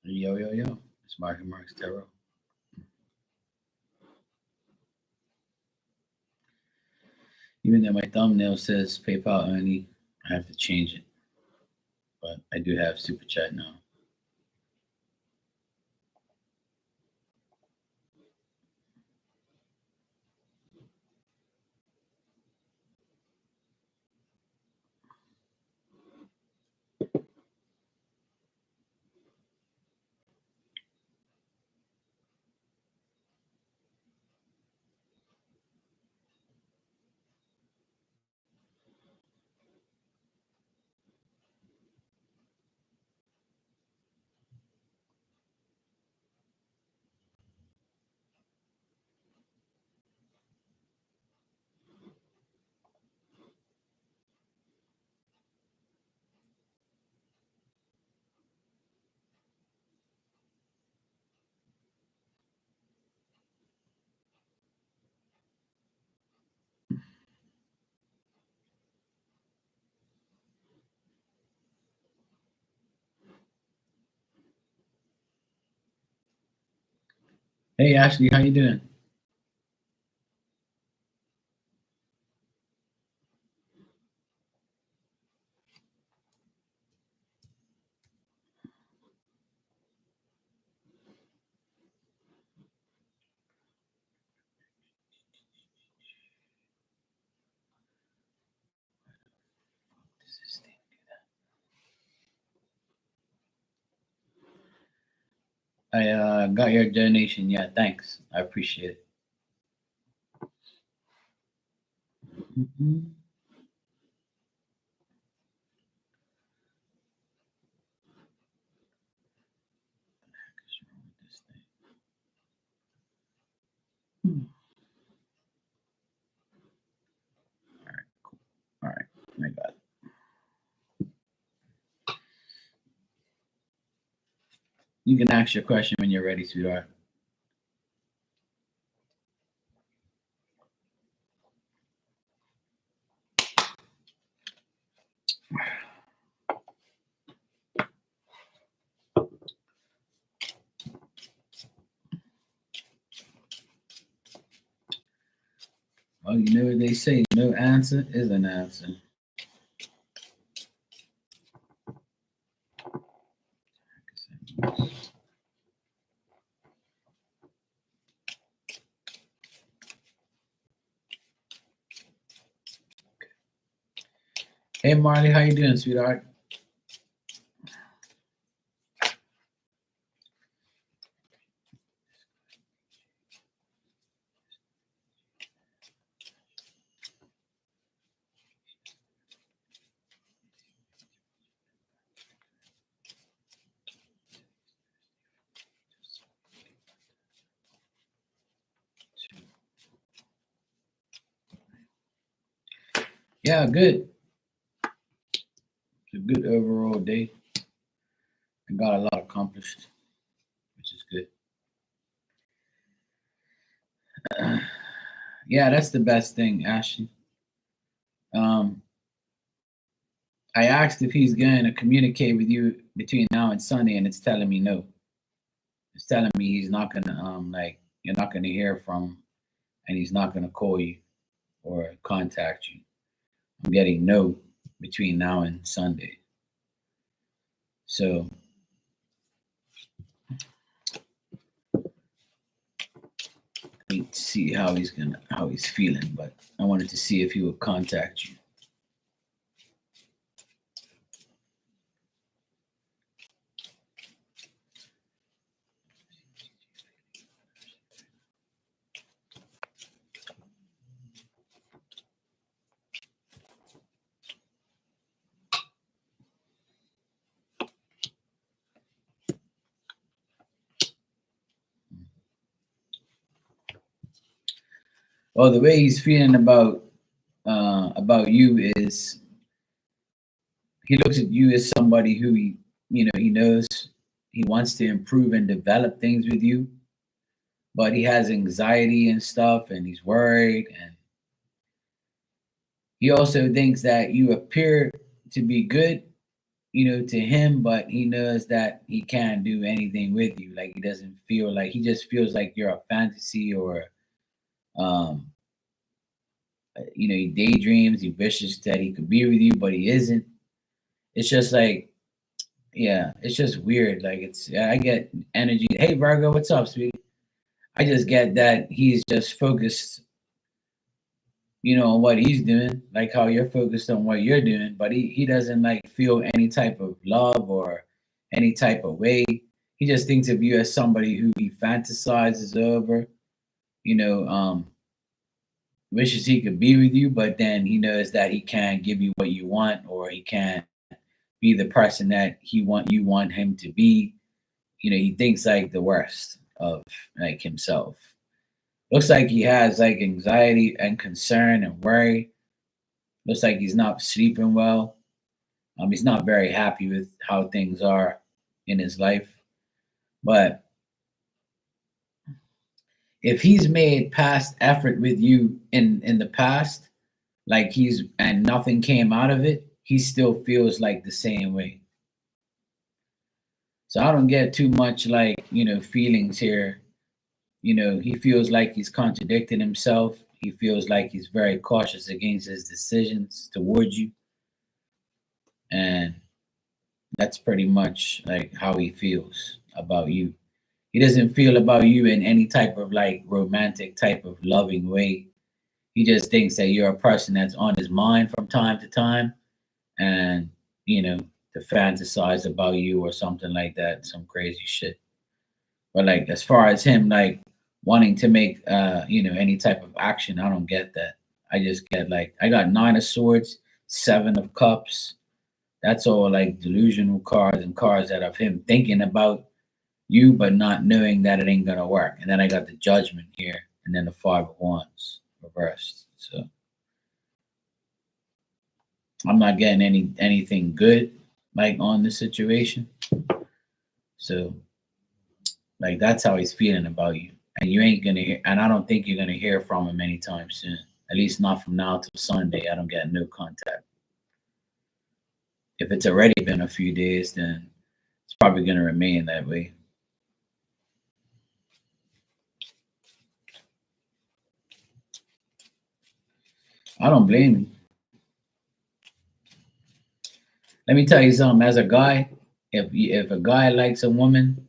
Yo, yo, yo. It's Marky Mark's Tarot. Even though my thumbnail says PayPal only, I have to change it. But I do have Super Chat now. Hey Ashley, how you doing? Does this thing do that? I got your donation. Yeah, thanks. I appreciate it. Mhm. What's wrong with this thing? Hmm. All right, cool. All right, I got it. You can ask your question when you're ready, sweetheart. Well, you know what they say, no answer is an answer. Hey Marley, how you doing, sweetheart? Yeah, good. It's a good overall day. I got a lot accomplished, which is good. Yeah, that's the best thing, Ashley. Um, I asked if he's going to communicate with you between now and Sunday, and it's telling me no. It's telling me he's not gonna like you're not gonna hear from him, and he's not gonna call you or contact you. I'm getting no between now and Sunday. So need to see how he's feeling, but I wanted to see if he would contact you. Well, the way he's feeling about you is he looks at you as somebody who he knows he wants to improve and develop things with you, but he has anxiety and stuff, and he's worried, and he also thinks that you appear to be good, to him, but he knows that he can't do anything with you. Like he doesn't feel like he just feels like you're a fantasy or um he daydreams, he wishes that he could be with you, but he isn't. It's just like, yeah, it's just weird. Like I get energy. Hey Virgo, what's up, sweetie? I just get that he's just focused, on what he's doing, like how you're focused on what you're doing, but he doesn't like feel any type of love or any type of way. He just thinks of you as somebody who he fantasizes over, you know, um, wishes he could be with you, but then he knows that he can't give you what you want, or he can't be the person that you want him to be. He thinks like the worst of like himself. Looks like he has like anxiety and concern and worry. Looks like he's not sleeping well. He's not very happy with how things are in his life. But if he's made past effort with you in the past, like and nothing came out of it, he still feels like the same way. So I don't get too much like, feelings here. He feels like he's contradicting himself. He feels like he's very cautious against his decisions towards you. And that's pretty much like how he feels about you. He doesn't feel about you in any type of like romantic type of loving way. He just thinks that you're a person that's on his mind from time to time, and to fantasize about you or something like that, some crazy shit. But like as far as him like wanting to make any type of action, I don't get that. I just get like I got 9 of swords, 7 of cups. That's all like delusional cards and cards that of him thinking about you but not knowing that it ain't gonna work. And then I got the judgment here, and then the 5 of wands reversed. So I'm not getting anything good like on the situation. So like that's how he's feeling about you. And you ain't gonna hear, and I don't think you're gonna hear from him anytime soon. At least not from now till Sunday. I don't get no contact. If it's already been a few days, then it's probably gonna remain that way. I don't blame you. Let me tell you something. As a guy, if a guy likes a woman,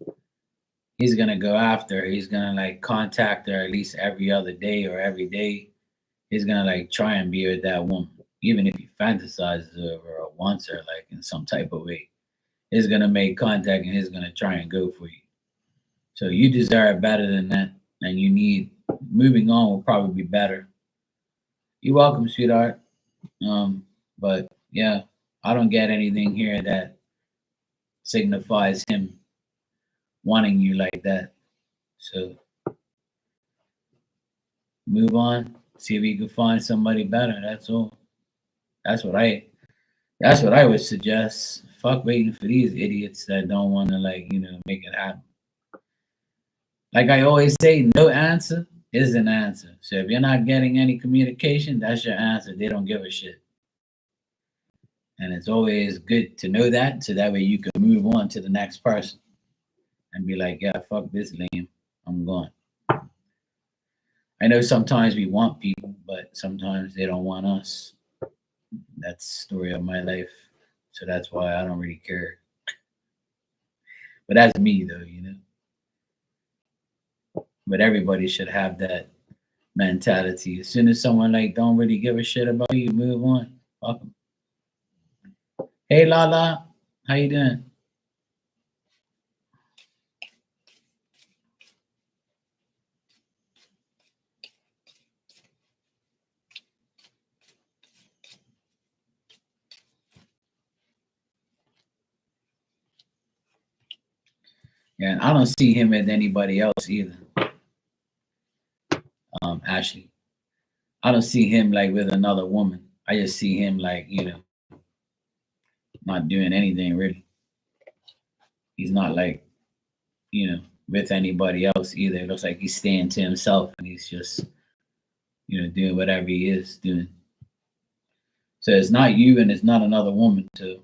he's gonna go after her. He's gonna like contact her at least every other day or every day. He's gonna like try and be with that woman, even if he fantasizes over her or wants her like in some type of way. He's gonna make contact and he's gonna try and go for you. So you deserve better than that, and you need moving on will probably be better. You're welcome, sweetheart. But yeah, I don't get anything here that signifies him wanting you like that. So move on. See if you can find somebody better. That's all. That's what I that's what I would suggest. Fuck waiting for these idiots that don't want to like, make it happen. Like I always say, no answer is an answer. So if you're not getting any communication, that's your answer. They don't give a shit. And it's always good to know that so that way you can move on to the next person and be like, yeah, fuck this lame. I'm gone. I know sometimes we want people, but sometimes they don't want us. That's the story of my life. So that's why I don't really care. But that's me though. But everybody should have that mentality. As soon as someone like don't really give a shit about you, move on. Fuck 'em. Hey Lala, how you doing? Yeah, and I don't see him as anybody else either. Ashley, I don't see him like with another woman. I just see him like not doing anything really. He's not like with anybody else either. It looks like he's staying to himself and he's just doing whatever he is doing. So it's not you and it's not another woman too.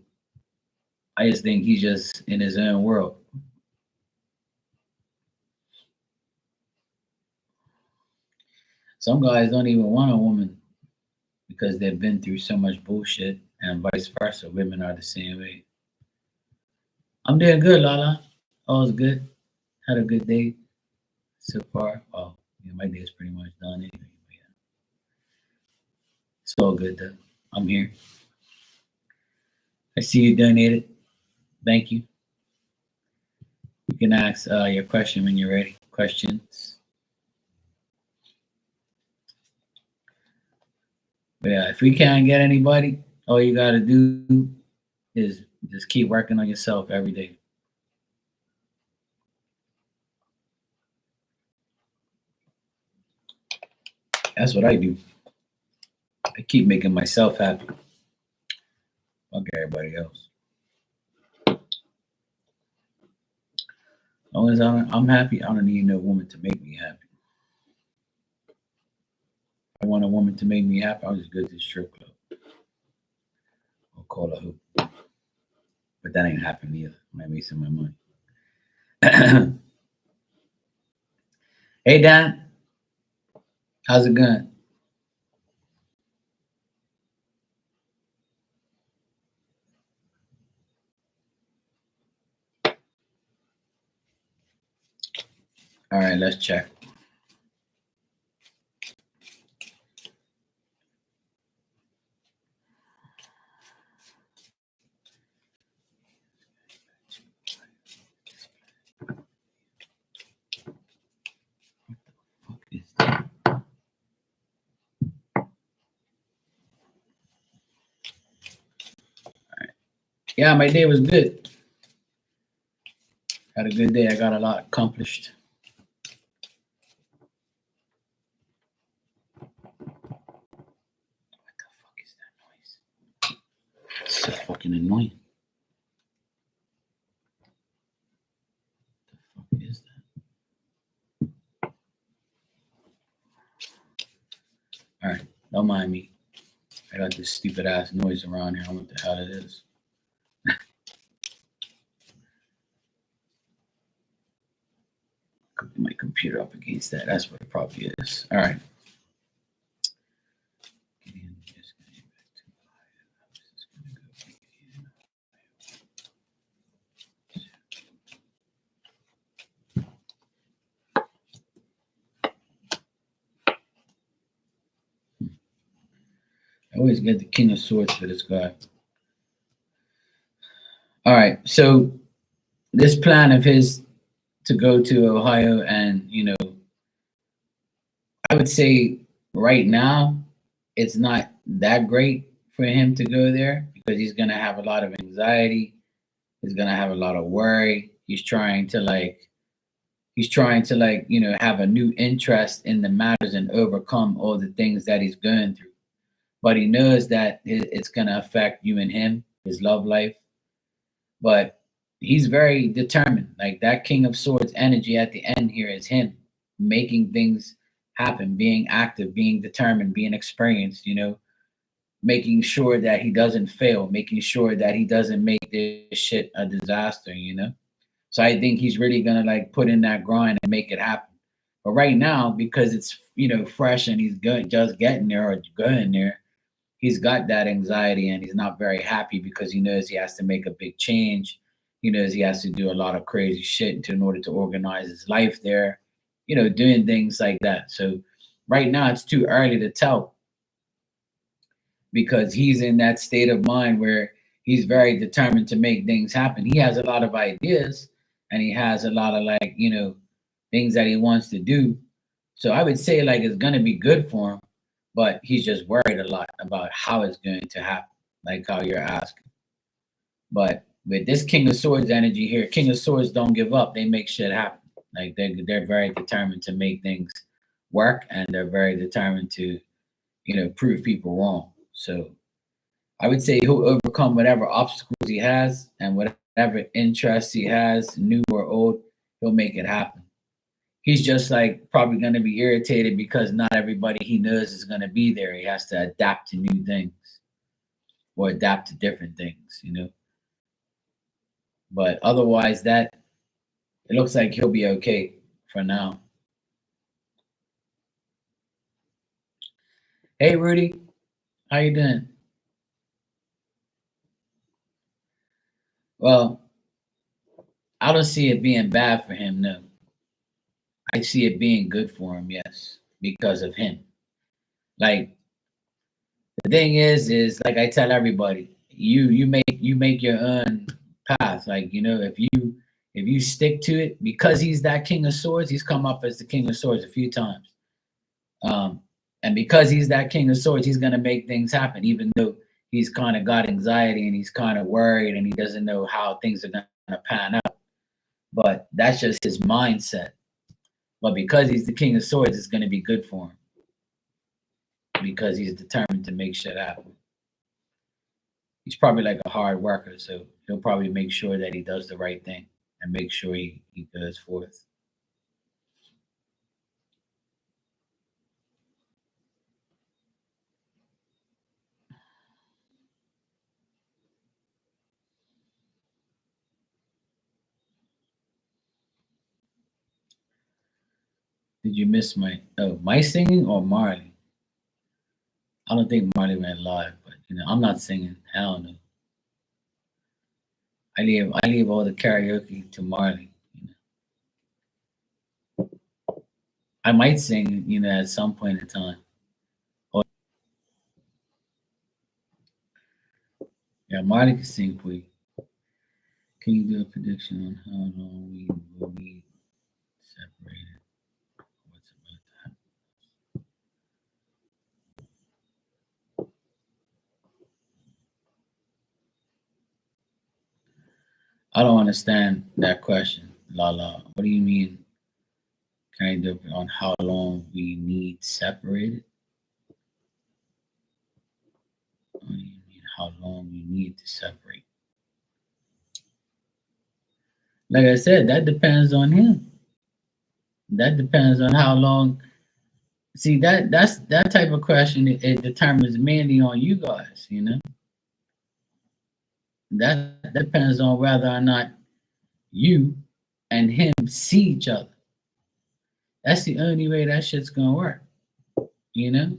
I just think he's just in his own world. Some guys don't even want a woman because they've been through so much bullshit, and vice versa. Women are the same way. I'm doing good, Lala. All's good. Had a good day so far. Oh, yeah, my day is pretty much done anyway. But yeah, it's all good though. I'm here. I see you donated. Thank you. You can ask your question when you're ready. Questions. But yeah, if we can't get anybody, all you gotta do is just keep working on yourself every day. That's what I do. I keep making myself happy. Fuck everybody else. As long as I'm happy, I don't need no woman to make me happy. If I want a woman to make me happy, I'll just go to the strip club or call a hoop. But that ain't happening either. I'm not wasting my money. Hey Dan, how's it going? All right, let's check. What the fuck is that? Yeah, my day was good. Had a good day. I got a lot accomplished. What the fuck is that noise? It's so fucking annoying. What the fuck is that? All right, don't mind me. I got this stupid ass noise around here. I don't know what the hell it is. Could be my computer up against that. That's what it probably is. All right. I always get the King of Swords for this guy. All right, so this plan of his to go to Ohio, and I would say right now it's not that great for him to go there because he's gonna have a lot of anxiety. He's gonna have a lot of worry. He's trying to have a new interest in the matters and overcome all the things that he's going through. But he knows that it's gonna affect you and him, his love life. But he's very determined. Like that King of Swords energy at the end here is him making things happen, being active, being determined, being experienced, making sure that he doesn't fail, making sure that he doesn't make this shit a disaster. So I think he's really gonna like put in that grind and make it happen. But right now, because it's fresh and he's good just getting there or going there, he's got that anxiety and he's not very happy because he knows he has to make a big change. He knows he has to do a lot of crazy shit in order to organize his life there, doing things like that. So right now it's too early to tell because he's in that state of mind where he's very determined to make things happen. He has a lot of ideas and he has a lot of things that he wants to do. So I would say like it's gonna be good for him, but he's just worried a lot about how it's going to happen, like how you're asking. But with this King of Swords energy here, King of Swords don't give up. They make shit happen. Like they're very determined to make things work, and they're very determined to prove people wrong. So I would say he'll overcome whatever obstacles he has and whatever interests he has, new or old. He'll make it happen. He's just like probably going to be irritated because not everybody he knows is going to be there. He has to adapt to new things or adapt to different things. But otherwise, that it looks like he'll be okay for now. Hey, Rudy, how you doing? Well, I don't see it being bad for him. No, I see it being good for him. Yes, because of him. Like the thing is like I tell everybody, you make your own path. Like if you stick to it, because he's that king of swords, he's come up as the king of swords a few times. Um, and because he's that king of swords, he's gonna make things happen, even though he's kind of got anxiety and he's kind of worried and he doesn't know how things are gonna pan out. But that's just his mindset. But because he's the king of swords, it's gonna be good for him because he's determined to make shit happen. He's probably like a hard worker, so he'll probably make sure that he does the right thing and make sure he goes forth. Did you miss my singing or Marley? I don't think Marley went live, but I'm not singing. Hell no. I leave all the karaoke to Marley. I might sing, at some point in time. Oh, yeah, Marley can sing for you. Can you do a prediction on how long we will be separated? What's about to happen? I don't understand that question, Lala. What do you mean, kind of, on how long we need separated? What do you mean, how long we need to separate? Like I said, that depends on him. That depends on how long. See, that's that type of question. It determines mainly on you guys. That depends on whether or not you and him see each other. That's the only way that shit's gonna work. You know.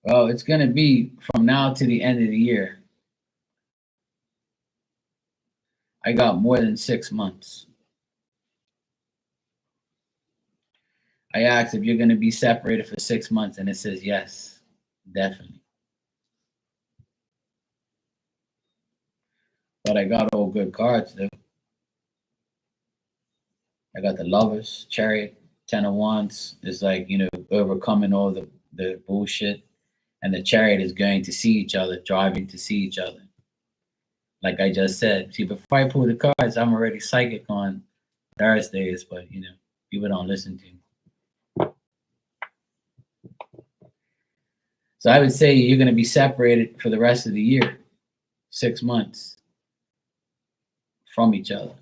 Well, it's gonna be from now to the end of the year. I got more than 6 months. I asked if you're gonna be separated for 6 months, and it says yes, definitely. But I got all good cards though. I got the lovers, chariot, 10 of wands. It's like, overcoming all the bullshit. And the chariot is going to see each other, driving to see each other. Like I just said. See, before I pull the cards, I'm already psychic on Thursdays, but people don't listen to me. So I would say you're gonna be separated for the rest of the year, 6 months from each other.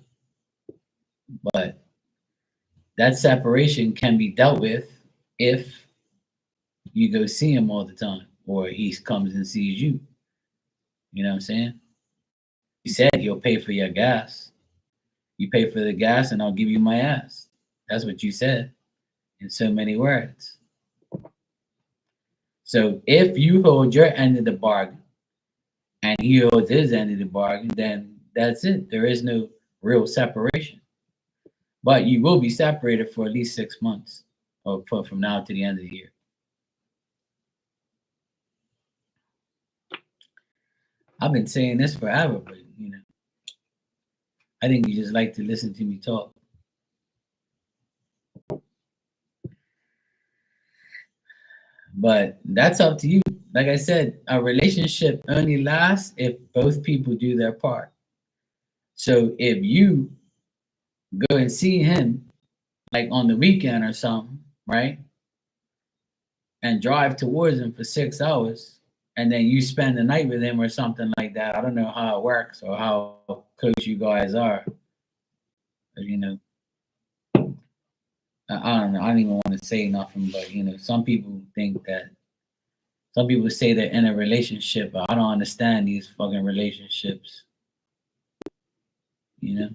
But that separation can be dealt with if you go see him all the time or he comes and sees you. You know what I'm saying? He said he'll pay for your gas. You pay for the gas and I'll give you my ass. That's what you said in so many words. So if you hold your end of the bargain and he holds his end of the bargain, then that's it. There is no real separation. But you will be separated for at least 6 months or from now to the end of the year. I've been saying this forever, but I think you just like to listen to me talk. But that's up to you. Like I said, a relationship only lasts if both people do their part. So if you go and see him like on the weekend or something, right? And drive towards him for 6 hours, and then you spend the night with him or something like that. I don't know how it works or how close you guys are. But, I don't know. I don't even want to say nothing, but some people think that some people say they're in a relationship, but I don't understand these fucking relationships. You know,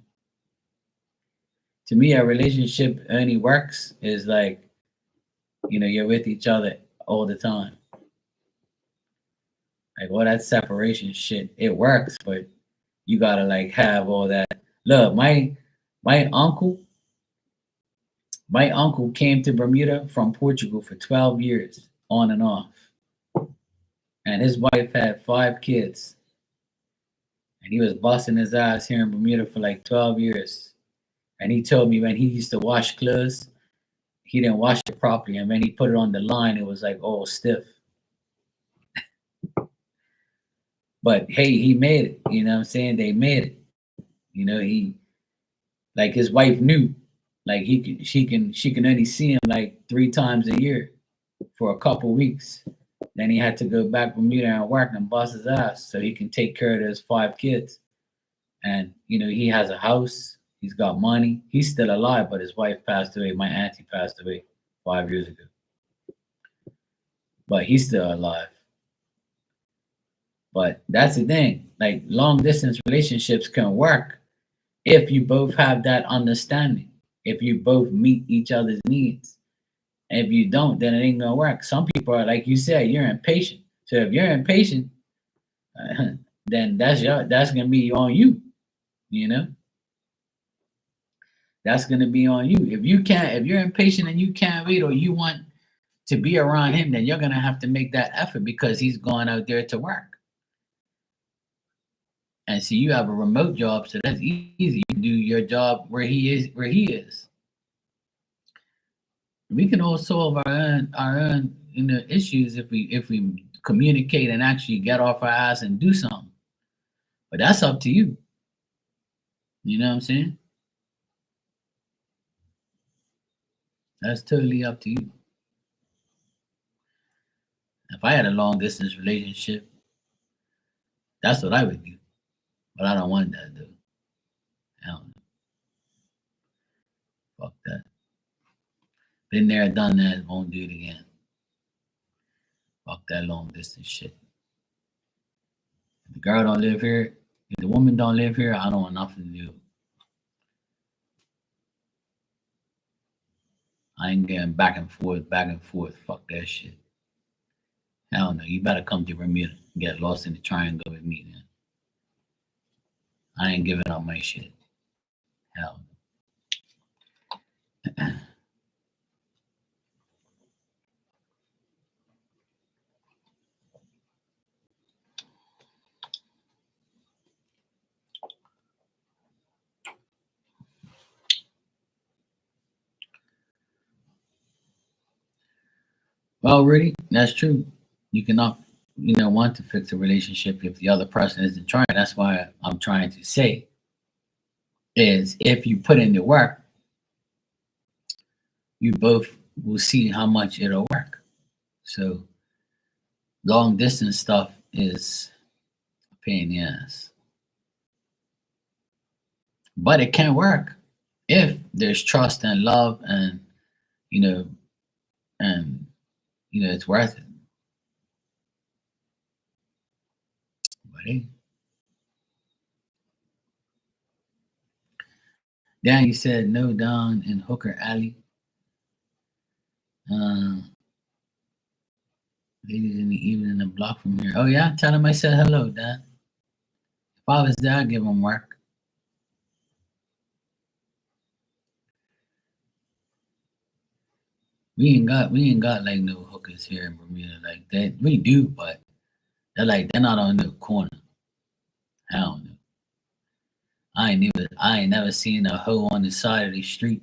to me, a relationship only works is like, you're with each other all the time. Like all that separation shit, it works, but you gotta like have all that. Look, my uncle, my uncle came to Bermuda from Portugal for 12 years, on and off. And his wife had 5 kids. And he was busting his ass here in Bermuda for like 12 years. And he told me when he used to wash clothes, he didn't wash it properly. And when he put it on the line, it was like all stiff. But hey, he made it. You know what I'm saying? They made it. He like his wife knew. Like she can only see him like 3 times a year for a couple weeks. Then he had to go back to Bermuda and work and bust his ass so he can take care of his 5 kids. And he has a house. He's got money. He's still alive, but his wife passed away. My auntie passed away 5 years ago. But he's still alive. But that's the thing. Like long distance relationships can work if you both have that understanding. If you both meet each other's needs. And if you don't, then it ain't gonna work. Some people are like you said, you're impatient. So if you're impatient, then that's gonna be on you. You know, that's gonna be on you. If you're impatient and you can't wait, or you want to be around him, then you're gonna have to make that effort because he's going out there to work. And so you have a remote job, so that's easy. You can do your job where he is, We can all solve our own issues if we communicate and actually get off our ass and do something. But that's up to you. You know what I'm saying? That's totally up to you. If I had a long distance relationship, that's what I would do. But I don't want that though. I don't know. Fuck that. Been there, done that, won't do it again. Fuck that long distance shit. If the girl don't live here, if the woman don't live here, I don't want nothing to do. I ain't getting back and forth, back and forth. Fuck that shit. Hell no. You better come to Bermuda and get lost in the triangle with me, man. I ain't giving up my shit. Hell no. Well, really, that's true. You cannot, want to fix a relationship if the other person isn't trying. That's why I'm trying to say is if you put in the work, you both will see how much it'll work. So long distance stuff is a pain in the ass. But it can work if there's trust and love and you know and it's worth it. But hey, Dan, you said no down in Hooker Alley. Uh, ladies in the evening, a block from here. Oh yeah, tell him I said hello, Dan. If I was there, I'd give him work. We ain't got like no hookers here in Bermuda like that. We do, but they're not on the corner. Hell no. I ain't never seen a hoe on the side of the street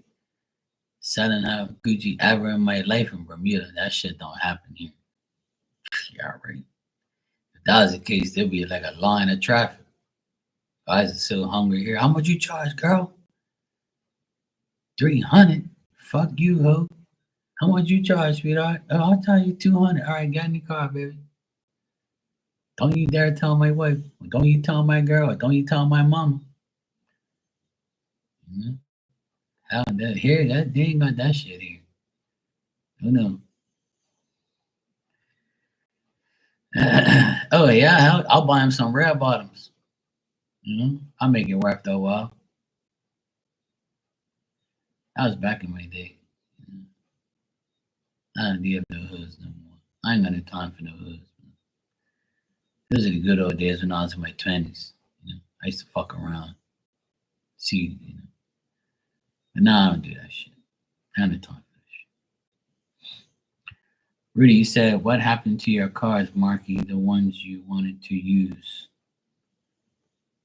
selling her Gucci ever in my life in Bermuda. That shit don't happen here. Yeah, right. If that was the case, there'd be like a line of traffic. Guys are so hungry here. How much you charge, girl? 300. Fuck you, ho. How much you charge, sweetheart? Oh, I'll tell you 200. All right, get in the car, baby. Don't you dare tell my wife. Don't you tell my girl. Don't you tell my mama. Mhm. Hell, they ain't got that shit here. Oh no. Oh yeah, I'll buy him some red bottoms. I'll make it work though. Well, that was back in my day. Mhm. I don't deal with no hoods no more. I ain't got no time for no hoods. Those are the good old days when I was in my 20s. I used to fuck around, see, But now I don't do that shit. I have no time for that shit. Rudy, you said, what happened to your cars, Marky, the ones you wanted to use?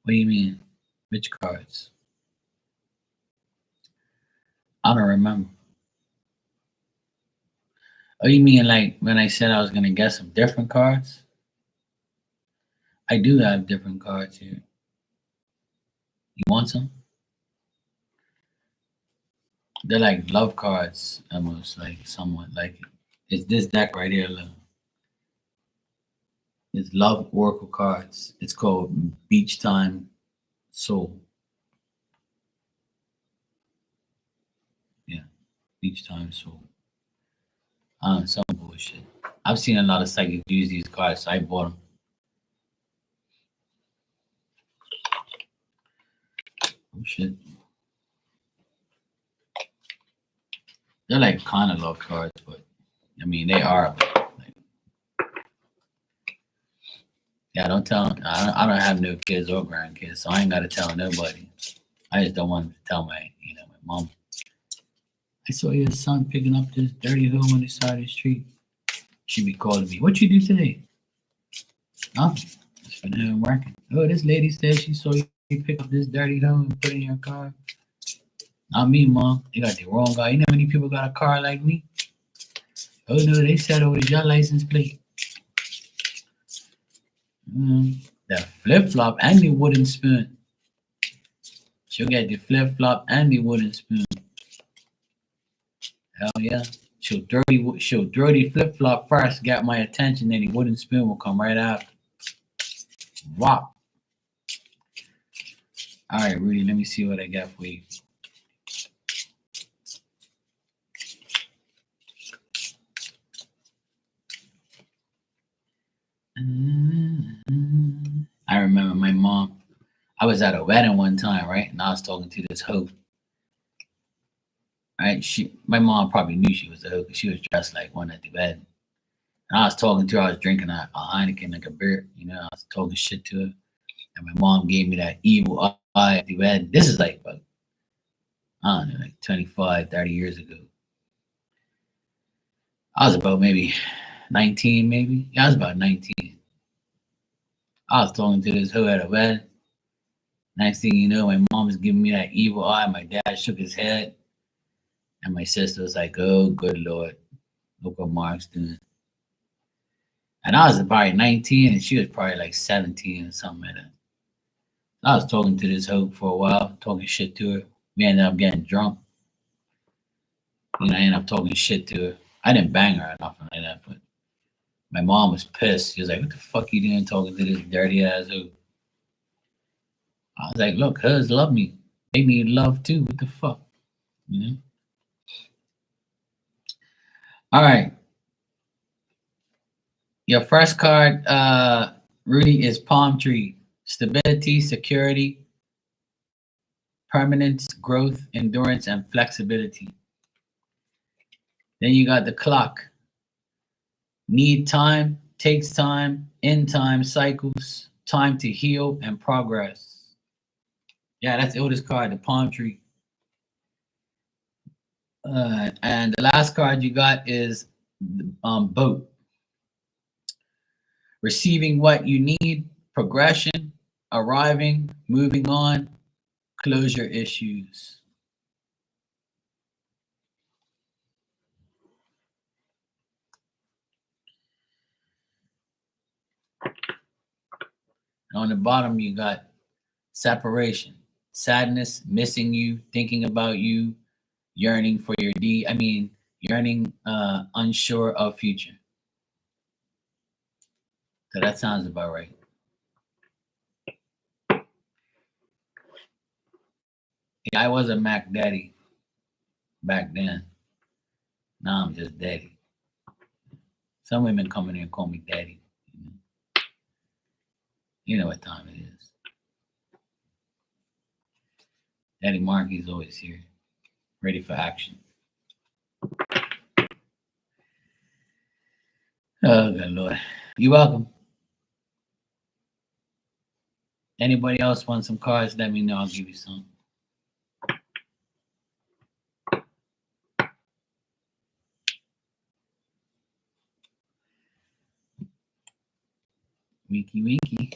What do you mean? Which cards? I don't remember. Oh, you mean like when I said I was gonna get some different cards? I do have different cards here. You want some? They're like love cards, almost like somewhat like it. It's this deck right here, look. It's love oracle cards. It's called Beach Time Soul. Yeah, Beach Time Soul. Some bullshit. I've seen a lot of psychics use these cards, so I bought them. Oh shit. They're like kind of love cards, but I mean they are. But like, yeah, don't tell. I don't have no kids or grandkids, so I ain't gotta tell nobody. I just don't want to tell my mom. I saw your son picking up this dirty hoe on the side of the street. She be calling me. What you do today? Nothing. Just been home working. Oh, this lady said she saw you pick up this dirty hoe and put it in your car. Not me, mom. You got the wrong guy. You know how many people got a car like me? Oh no, they said it was your license plate. The flip flop and the wooden spoon. She'll get the flip flop and the wooden spoon. Hell yeah. She'll throw the flip flop first, get my attention, then the wooden spoon will come right after. Wow. All right, Rudy, let me see what I got for you. I remember my mom. I was at a wedding one time, right? And I was talking to this hoe. Right? My mom probably knew she was a hoe because she was dressed like one at the wedding. And I was talking to her. I was drinking a Heineken, like a beer. I was talking shit to her. And my mom gave me that evil eye at the wedding. This is like, about, I don't know, like 25, 30 years ago. I was about maybe 19, maybe. Yeah, I was about 19. I was talking to this hoe at a wedding. Next thing you know, my mom was giving me that evil eye. My dad shook his head. And my sister was like, oh, good Lord. Look what Mark's doing. And I was probably 19 and she was probably like 17 or something like that. I was talking to this hoe for a while, talking shit to her. We ended up getting drunk. I ended up talking shit to her. I didn't bang her or nothing like that, but my mom was pissed. She was like, what the fuck you doing talking to this dirty ass hoe? I was like, look, hers love me. They need love too. What the fuck? All right. Your first card, Rudy, is palm tree. Stability, security, permanence, growth, endurance, and flexibility. Then you got the clock. Need time, takes time, end time, cycles, time to heal, and progress. Yeah, that's the oldest card, the palm tree. And the last card you got is boat. Receiving what you need, progression, arriving, moving on, closure issues. And on the bottom, you got separation, sadness, missing you, thinking about you, yearning for your yearning, unsure of future. So that sounds about right. Yeah, I was a Mac Daddy back then. Now I'm just Daddy. Some women come in here and call me Daddy. You know what time it is. Daddy Marky's always here, ready for action. Oh, good Lord. You're welcome. Anybody else want some cards? Let me know. I'll give you some. Winky, winky.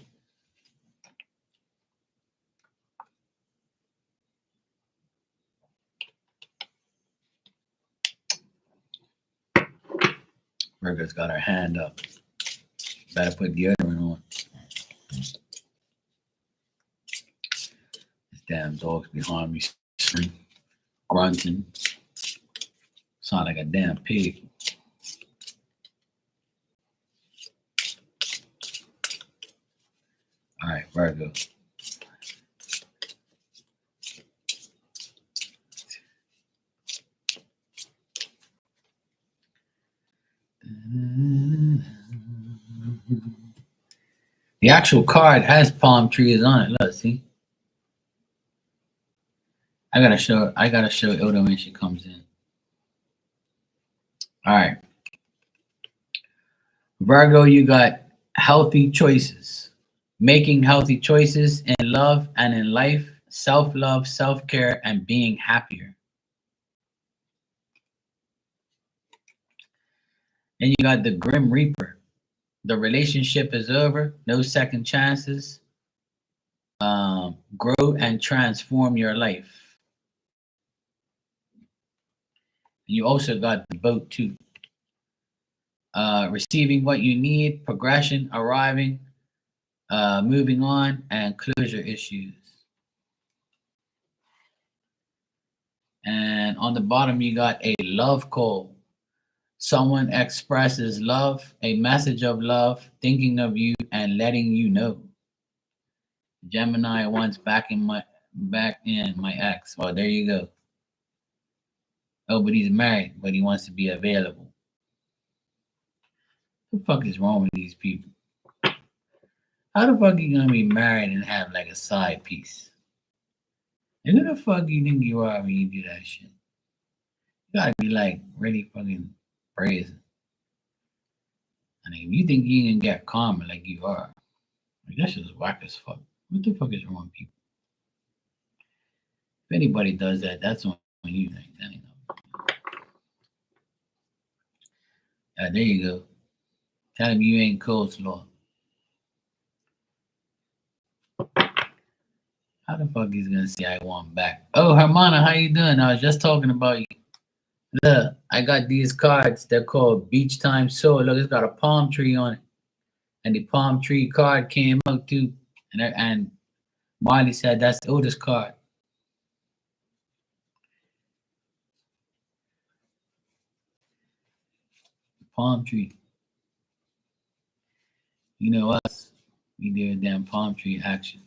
Virgo's got her hand up. Better put deodorant on. This damn dog's behind me, grunting. Sound like a damn pig. All right, Virgo. The actual card has palm trees on it. Look, see. I gotta show Ilda when she comes in. All right. Virgo, you got healthy choices. Making healthy choices in love and in life, self-love, self-care, and being happier. Then you got the Grim Reaper. The relationship is over. No second chances. Grow and transform your life. And you also got the Boat too. Receiving what you need, progression, arriving, moving on, and closure issues. And on the bottom, you got a love call. Someone expresses love, a message of love, thinking of you, and letting you know. Gemini wants back in my ex. Well, there you go. Oh, but he's married, but he wants to be available. What the fuck is wrong with these people? How the fuck are you gonna be married and have like a side piece? And who the fuck do you think you are when you do that shit? You gotta be like really fucking brazen. I mean, if you think you can get karma like you are, like that's just whack as fuck. What the fuck is wrong with people? If anybody does that, that's on you. Like, that ain't no. There you go. Tell him you ain't coleslaw. How the fuck he's gonna say I want back? Oh, Hermana, how you doing? I was just talking about you. Look, I got these cards. They're called Beach Time Soul. Look, it's got a palm tree on it, and the palm tree card came out too. And Marley said that's the oldest card. Palm tree. You know us. We do a damn palm tree action.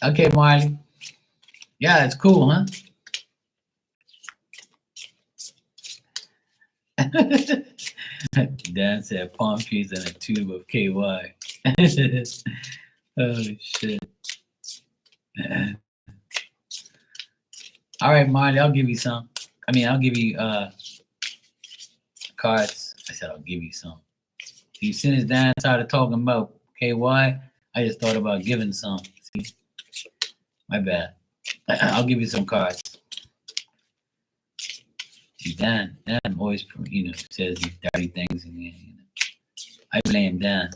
Okay, Marley. Yeah, it's cool, huh? Dan said palm trees and a tube of KY. Oh shit. All right, Marley, I'll give you some. I'll give you cards. I said I'll give you some. So as soon as Dan started talking about KY, I just thought about giving some. See? My bad. I'll give you some cards. Dan always, says these dirty things in the end. I blame Dan.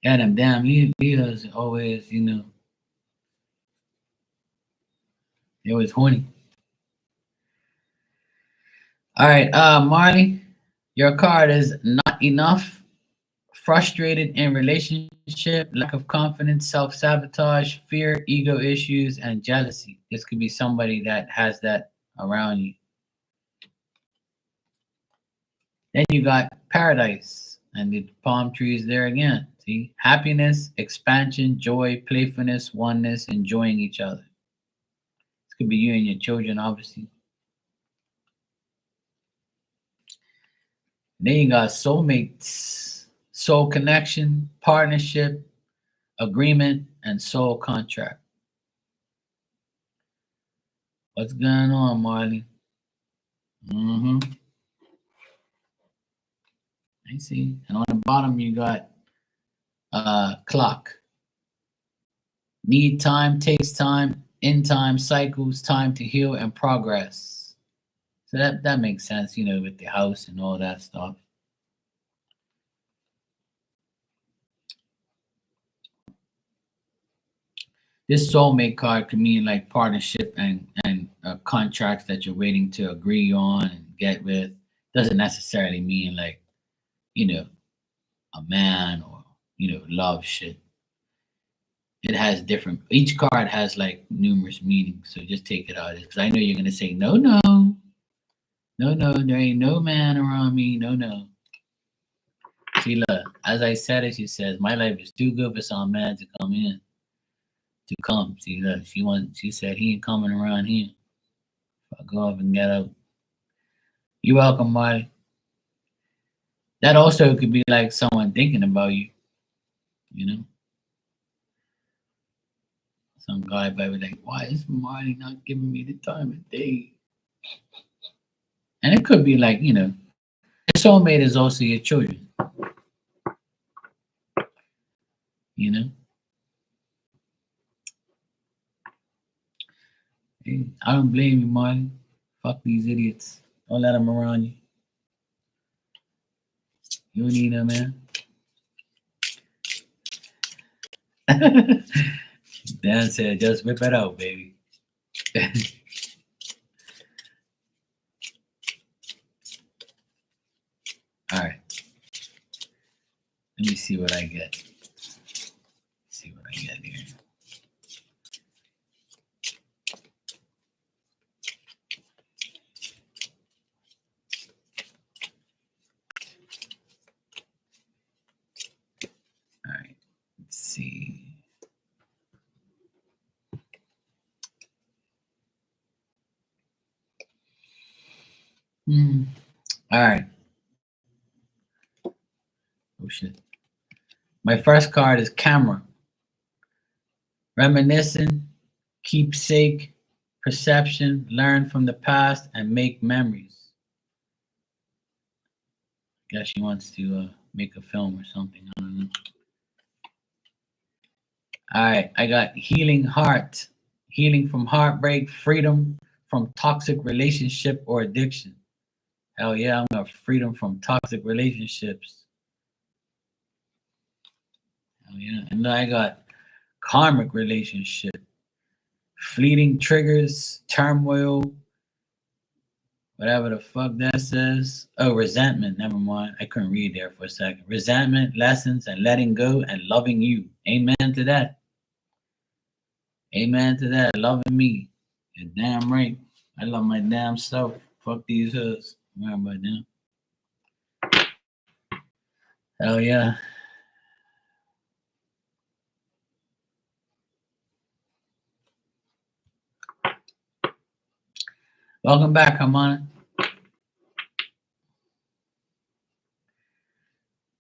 Yeah, them damn Leos always, they always horny. All right, Marley, your card is not enough, frustrated in relationship, lack of confidence, self sabotage, fear, ego issues, and jealousy. This could be somebody that has that around you. Then you got paradise and the palm trees there again. See, happiness, expansion, joy, playfulness, oneness, enjoying each other. This could be you and your children, obviously. Then you got soulmates, soul connection, partnership, agreement, and soul contract. What's going on, Marley? I see. And on the bottom, you got clock. Need time, takes time, in time, cycles, time to heal and progress. So that makes sense, with the house and all that stuff. This soulmate card could mean like partnership and contracts that you're waiting to agree on and get with. Doesn't necessarily mean like a man or love shit. It has different. Each card has like numerous meanings, so just take it out because I know you're gonna say no, no, no, no. There ain't no man around me. No, no. See, look, as I said it, she says, my life is too good for some man to come in. To come. See, look, she said he ain't coming around here. Fuck off and get out. You welcome, Marty. That also could be like someone thinking about you, you know? Some guy might be like, why is Marty not giving me the time of day? And it could be like, your soulmate is also your children, you know? Hey, I don't blame you, Marty. Fuck these idiots. Don't let them around you. You don't need them, man. Dan said, just whip it out, baby. All right. Let me see what I get. See what I get here. All right. Let's see. All right. Oh shit. My first card is camera. Reminiscent, keepsake, perception, learn from the past, and make memories. I guess she wants to make a film or something. I don't know. All right. I got healing heart, healing from heartbreak, freedom from toxic relationship or addiction. Hell yeah, I'm got freedom from toxic relationships. Hell yeah. And then I got karmic relationship, fleeting triggers, turmoil, whatever the fuck that says. Oh, resentment. Never mind. I couldn't read there for a second. Resentment, lessons, and letting go and loving you. Amen to that. Amen to that. Loving me. You're damn right. I love my damn self. Fuck these hoods. Remember them. Hell yeah. Welcome back, Hamana.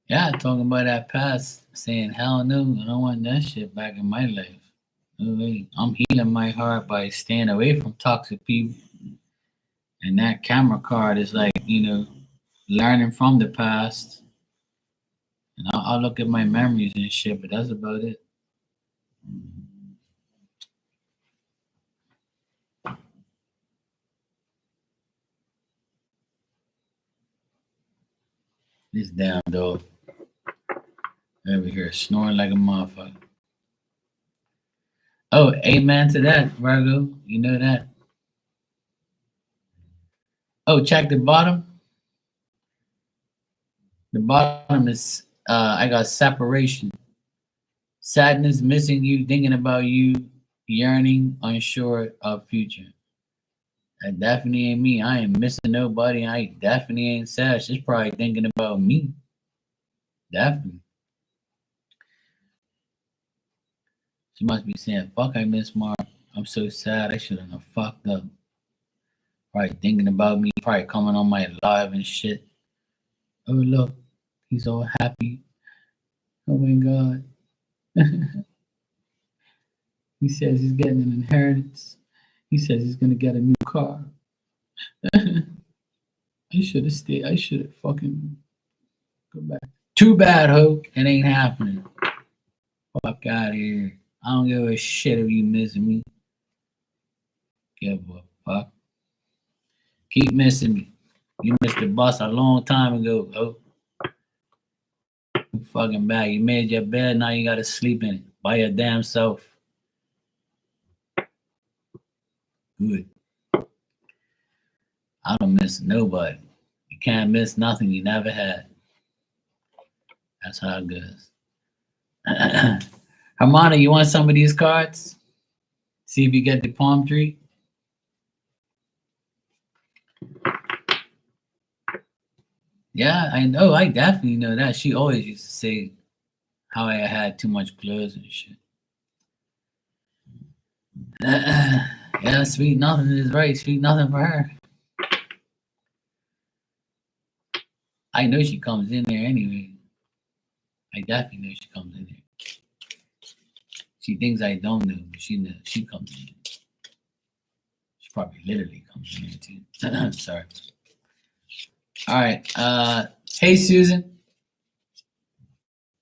Yeah, talking about that past, saying hell no, I don't want that shit back in my life. No way. I'm healing my heart by staying away from toxic people. And that camera card is like, learning from the past. And I'll look at my memories and shit, but that's about it. This damn dog. Over here snoring like a motherfucker. Oh, amen to that, Virgo. You know that. Oh, check the bottom. The bottom is I got separation. Sadness, missing you, thinking about you, yearning, unsure of future. That definitely ain't me. I ain't missing nobody. I definitely ain't sad. She's probably thinking about me. Definitely. She must be saying, fuck, I miss Mark. I'm so sad. I shouldn't have fucked up. Probably thinking about me. Probably coming on my live and shit. Oh, look. He's all happy. Oh, my God. He says he's getting an inheritance. He says he's going to get a new car. I should have stayed. I should have fucking go back. Too bad, ho. It ain't happening. Fuck out of here. I don't give a shit if you missing me. Give a fuck. Keep missing me. You missed the bus a long time ago, ho. You fucking bad. You made your bed, now you gotta sleep in it by your damn self. Good. I don't miss nobody. You can't miss nothing you never had. That's how it goes. Hermana, you want some of these cards? See if you get the palm tree. Yeah, I know. I definitely know that. She always used to say how I had too much clothes and shit. Yeah, sweet nothing is right. Sweet nothing for her. I know she comes in there anyway. I definitely know she comes in there. She thinks I don't know, but she knows. She comes in there. She probably literally comes in there too. Sorry. All right. Hey, Susan.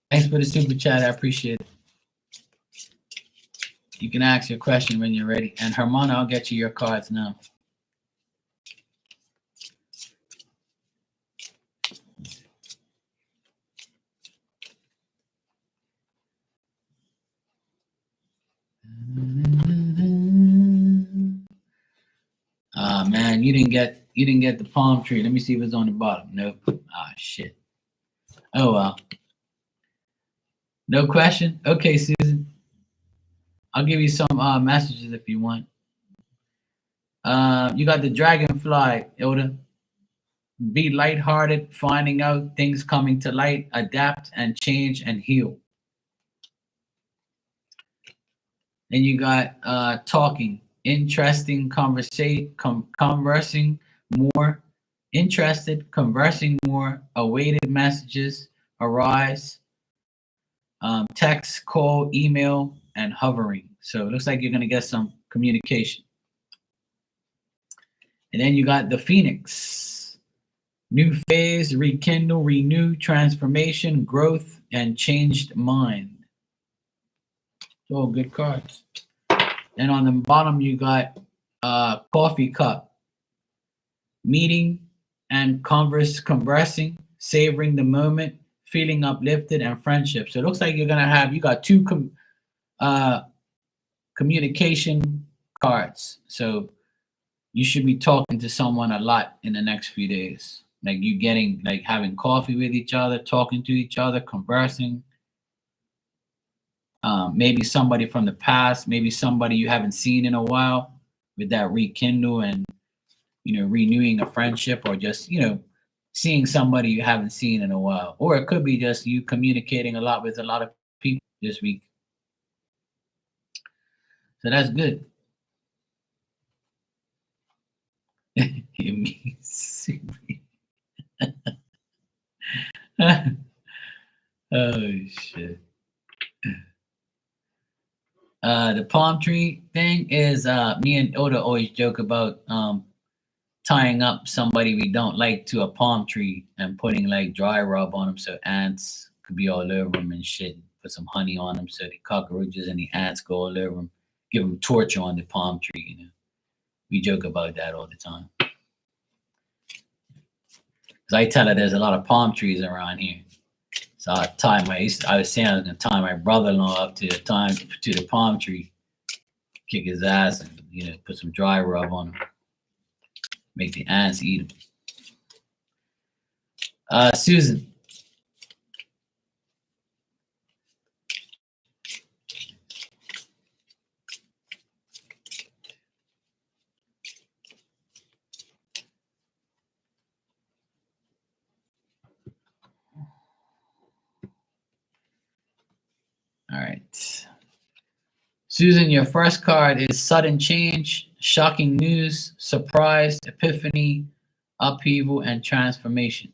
Thanks for the super chat. I appreciate it. You can ask your question when you're ready. And Hermana, I'll get you your cards now. Man, you didn't get the palm tree. Let me see if it's on the bottom. Nope. Ah, shit. Oh well. No question. Okay, Susan. I'll give you some messages if you want. You got the dragonfly, Ilda. Be lighthearted, finding out things coming to light, adapt and change and heal. Then you got talking, interesting conversing more, interested, conversing more, awaited messages arise, text, call, email, and hovering. So it looks like you're going to get some communication. And then you got the Phoenix. New phase, rekindle, renew, transformation, growth, and changed mind. Oh, good cards. And on the bottom, you got coffee cup. Meeting and conversing, savoring the moment, feeling uplifted, and friendship. So it looks like you got two communication cards. So you should be talking to someone a lot in the next few days. Like having coffee with each other, talking to each other, conversing. Maybe somebody from the past, maybe somebody you haven't seen in a while, with that rekindle and renewing a friendship, or just seeing somebody you haven't seen in a while. Or it could be just you communicating a lot with a lot of people this week. So that's good. Oh shit. The palm tree thing is me and Oda always joke about tying up somebody we don't like to a palm tree and putting like dry rub on them so ants could be all over them and shit. Put some honey on them so the cockroaches and the ants go all over them. Give them torture on the palm tree. We joke about that all the time. Because I tell her there's a lot of palm trees around here. So I was saying I was gonna tie my brother-in-law up to the palm tree, kick his ass, and put some dry rub on him, make the ants eat him. Susan. All right. Susan, your first card is sudden change, shocking news, surprise, epiphany, upheaval, and transformation.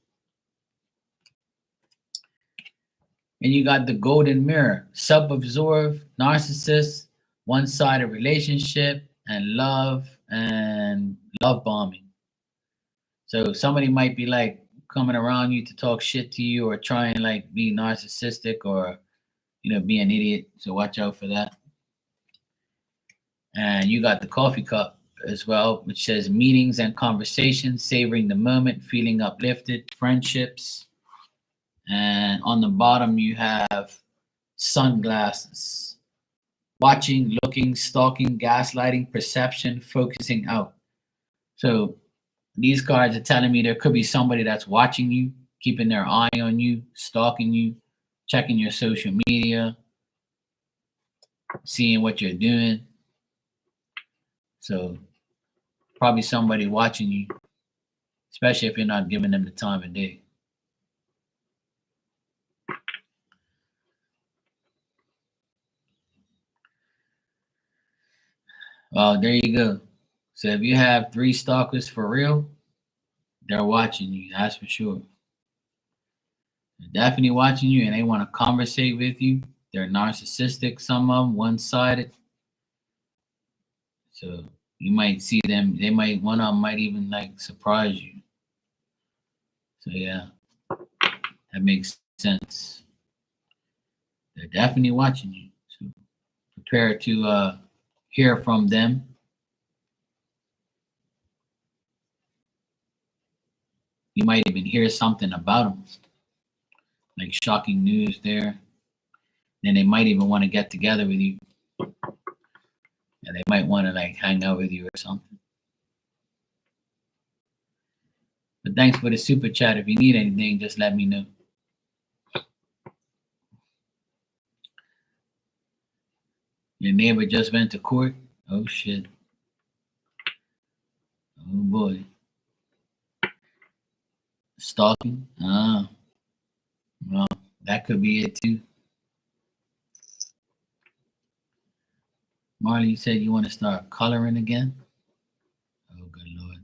And you got the golden mirror, self-absorbed, narcissist, one-sided relationship, and love bombing. So somebody might be like coming around you to talk shit to you or try and like be narcissistic or be an idiot. So watch out for that. And you got the coffee cup as well, which says meetings and conversations, savoring the moment, feeling uplifted, friendships. And on the bottom, you have sunglasses, watching, looking, stalking, gaslighting, perception, focusing out. So these cards are telling me there could be somebody that's watching you, keeping their eye on you, stalking you, checking your social media, seeing what you're doing. So probably somebody watching you, especially if you're not giving them the time of day. Well, there you go. So if you have 3 stalkers for real, they're watching you, that's for sure. They're definitely watching you and they want to conversate with you. They're narcissistic, some of them, one-sided. So you might see them, one of them might even like surprise you. So yeah, that makes sense. They're definitely watching you. So prepare to hear from them. You might even hear something about them, like shocking news there. Then they might even want to get together with you. And they might want to like hang out with you or something. But thanks for the super chat. If you need anything, just let me know. Your neighbor just went to court? Oh shit. Oh boy. Stalking? Ah. Well, that could be it too. Marley, you said you want to start coloring again? Oh, good Lord.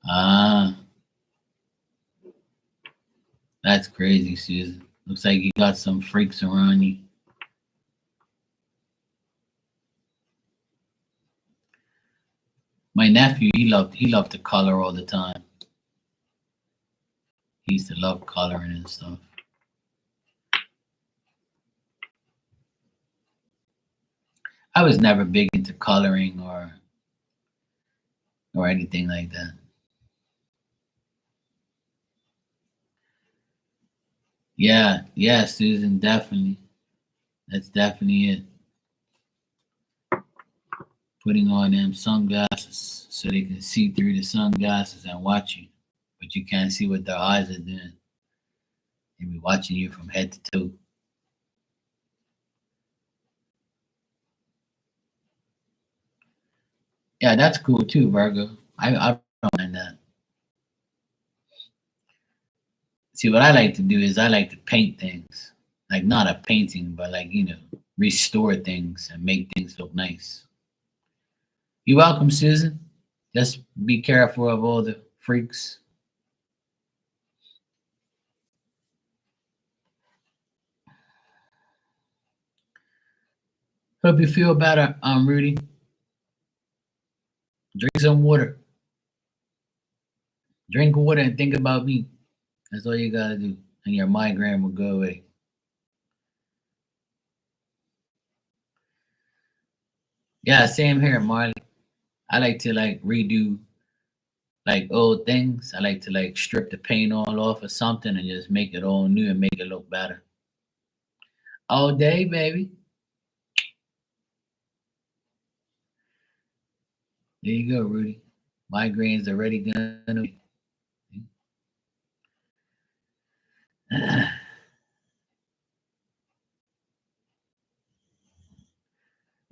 Ah. That's crazy, Susan. Looks like you got some freaks around you. My nephew, he loved to color all the time. He used to love coloring and stuff. I was never big into coloring or anything like that. Yeah, Susan, definitely. That's definitely it. Putting on them sunglasses so they can see through the sunglasses and watch you, but you can't see what their eyes are doing. They be watching you from head to toe. Yeah, that's cool too, Virgo. I don't mind that. See, what I like to do is I like to paint things, like not a painting, but like restore things and make things look nice. You're welcome, Susan. Just be careful of all the freaks. Hope you feel better, Rudy. Drink some water. Drink water and think about me. That's all you gotta do, and your migraine will go away. Yeah, same here, Marley. I like to like redo like old things. I like to like strip the paint all off or something and just make it all new and make it look better. All day, baby. There you go, Rudy. Migraines already gonna.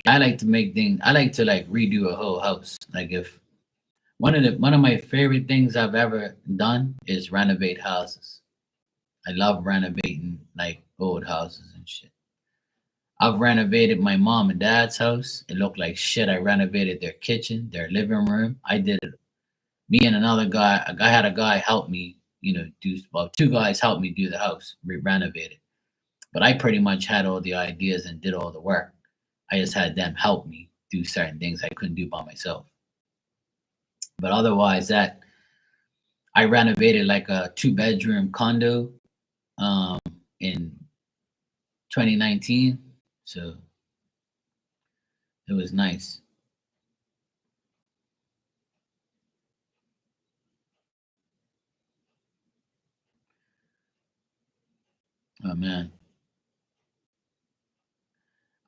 I like to make things. I like to like redo a whole house. Like if one of my favorite things I've ever done is renovate houses. I love renovating like old houses and shit. I've renovated my mom and dad's house. It looked like shit. I renovated their kitchen, their living room. I did it. Me and another guy. I had a guy help me. Do well. Two guys helped me do the house, renovate it. But I pretty much had all the ideas and did all the work. I just had them help me do certain things I couldn't do by myself. But otherwise, that I renovated like a two-bedroom condo um, in 2019, so it was nice. Oh man,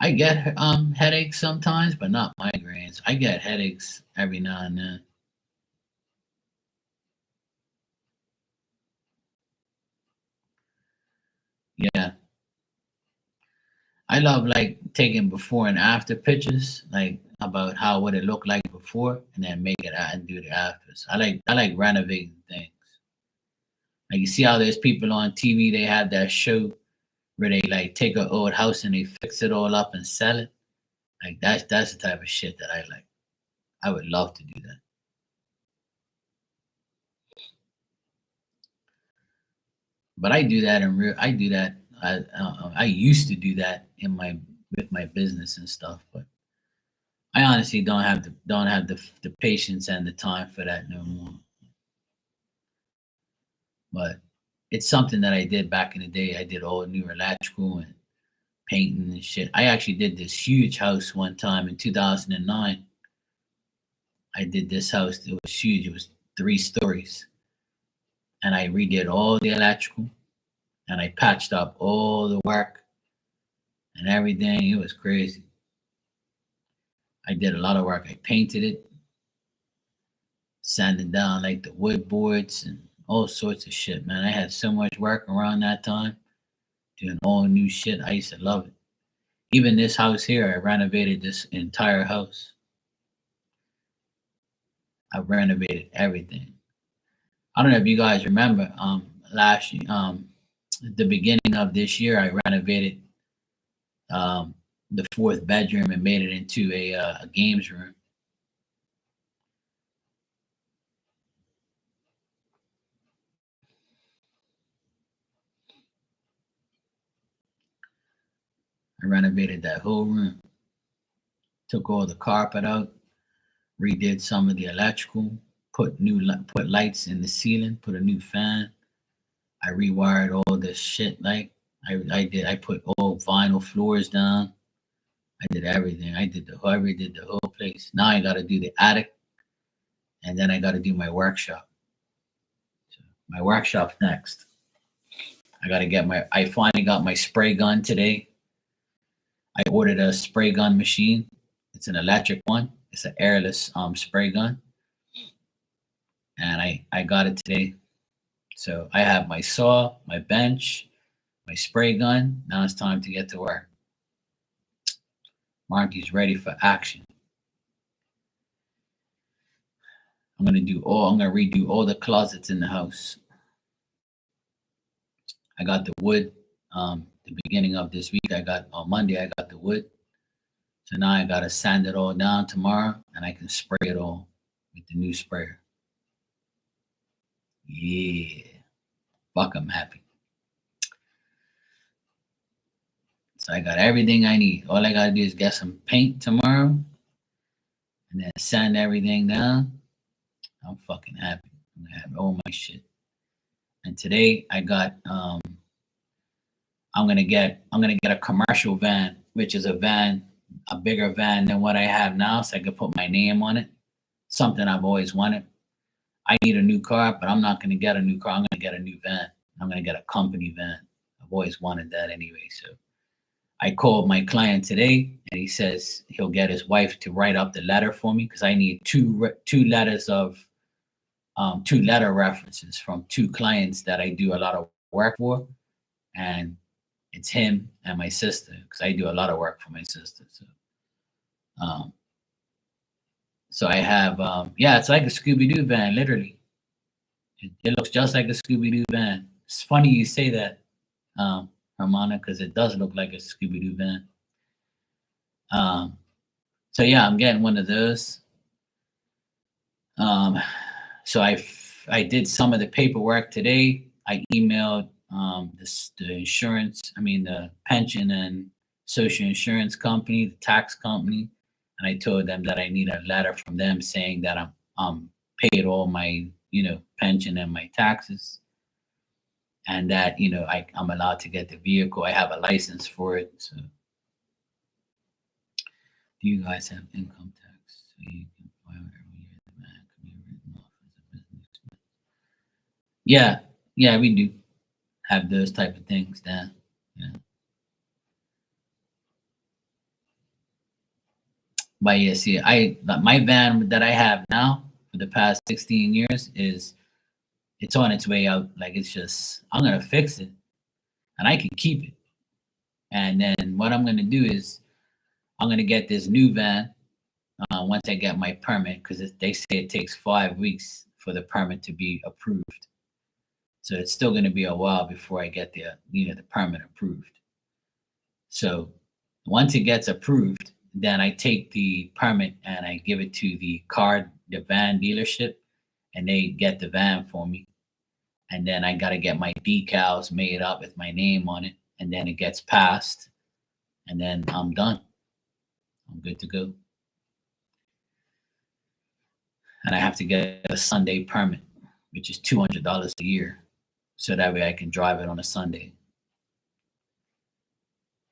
I get headaches sometimes, but not migraines. I get headaches every now and then. Yeah, I love like taking before and after pictures, like about how would it look like before, and then make it out and do the afters. I like renovating things. Like you see how there's people on TV, they have that show where they like take an old house and they fix it all up and sell it. Like that's the type of shit that I like. I would love to do that. But I do that in real. I do that. I used to do that in my with my business and stuff, but I honestly don't have the patience and the time for that no more. But it's something that I did back in the day. I did all new electrical and painting and shit. I actually did this huge house one time in 2009. I did this house. It was huge. It was 3 stories, and I redid all the electrical and I patched up all the work and everything. It was crazy. I did a lot of work. I painted it, sanded down like the wood boards and all sorts of shit, man. I had so much work around that time doing all new shit. I used to love it. Even this house here, I renovated this entire house. I renovated everything. I don't know if you guys remember, the beginning of this year, I renovated the fourth bedroom and made it into a games room. I renovated that whole room, took all the carpet out, redid some of the electrical, put lights in the ceiling, put a new fan. I rewired all this shit. Like I put all vinyl floors down. I did everything. I redid the whole place. Now I got to do the attic, and then I got to do my workshop. So my workshop's next. I got to get my. I finally got my spray gun today. I ordered a spray gun machine. It's an electric one. It's an airless spray gun, and I got it today. So I have my saw, my bench, my spray gun. Now it's time to get to work. Marky's ready for action. I'm gonna redo all the closets in the house. I got the wood. The beginning of this week, I got on Monday. I got the wood. So now I gotta sand it all down tomorrow, and I can spray it all with the new sprayer. Yeah, fuck, I'm happy. So I got everything I need. All I gotta do is get some paint tomorrow, and then sand everything down. I'm fucking happy. I'm gonna have all my shit. And today I got I'm gonna get a commercial van, which is a bigger van than what I have now, so I could put my name on it. Something I've always wanted. I need a new car, but I'm not going to get a new car. I'm going to get a new van. I'm going to get a company van. I've always wanted that anyway. So I called my client today, and he says he'll get his wife to write up the letter for me because I need two letters of two letter references from two clients that I do a lot of work for, and it's him and my sister because I do a lot of work for my sister. Um, so I have yeah, it's like a Scooby Doo van, literally. It looks just like a Scooby Doo van. It's funny you say that, Hermana, because it does look like a Scooby Doo van. Um, so yeah, I'm getting one of those. Um, so I did some of the paperwork today. I emailed the insurance, I mean the pension and social insurance company, the tax company, and I told them that I need a letter from them saying that I'm paid all my pension and my taxes, and that I'm allowed to get the vehicle. I have a license for it. So, do you guys have income tax? So you can file every year. The man can be written off as a business expense. Yeah, yeah, we do have those type of things, Dan. Yeah. But yeah, see, my van that I have now for the past 16 years is it's on its way out. Like it's just I'm gonna fix it and I can keep it. And then what I'm gonna do is I'm gonna get this new van once I get my permit because they say it takes 5 weeks for the permit to be approved. So it's still gonna be a while before I get the permit approved. So once it gets approved, then I take the permit and I give it to the van dealership, and they get the van for me. And then I gotta get my decals made up with my name on it, and then it gets passed, and then I'm done. I'm good to go. And I have to get a Sunday permit, which is $200 a year, so that way I can drive it on a Sunday.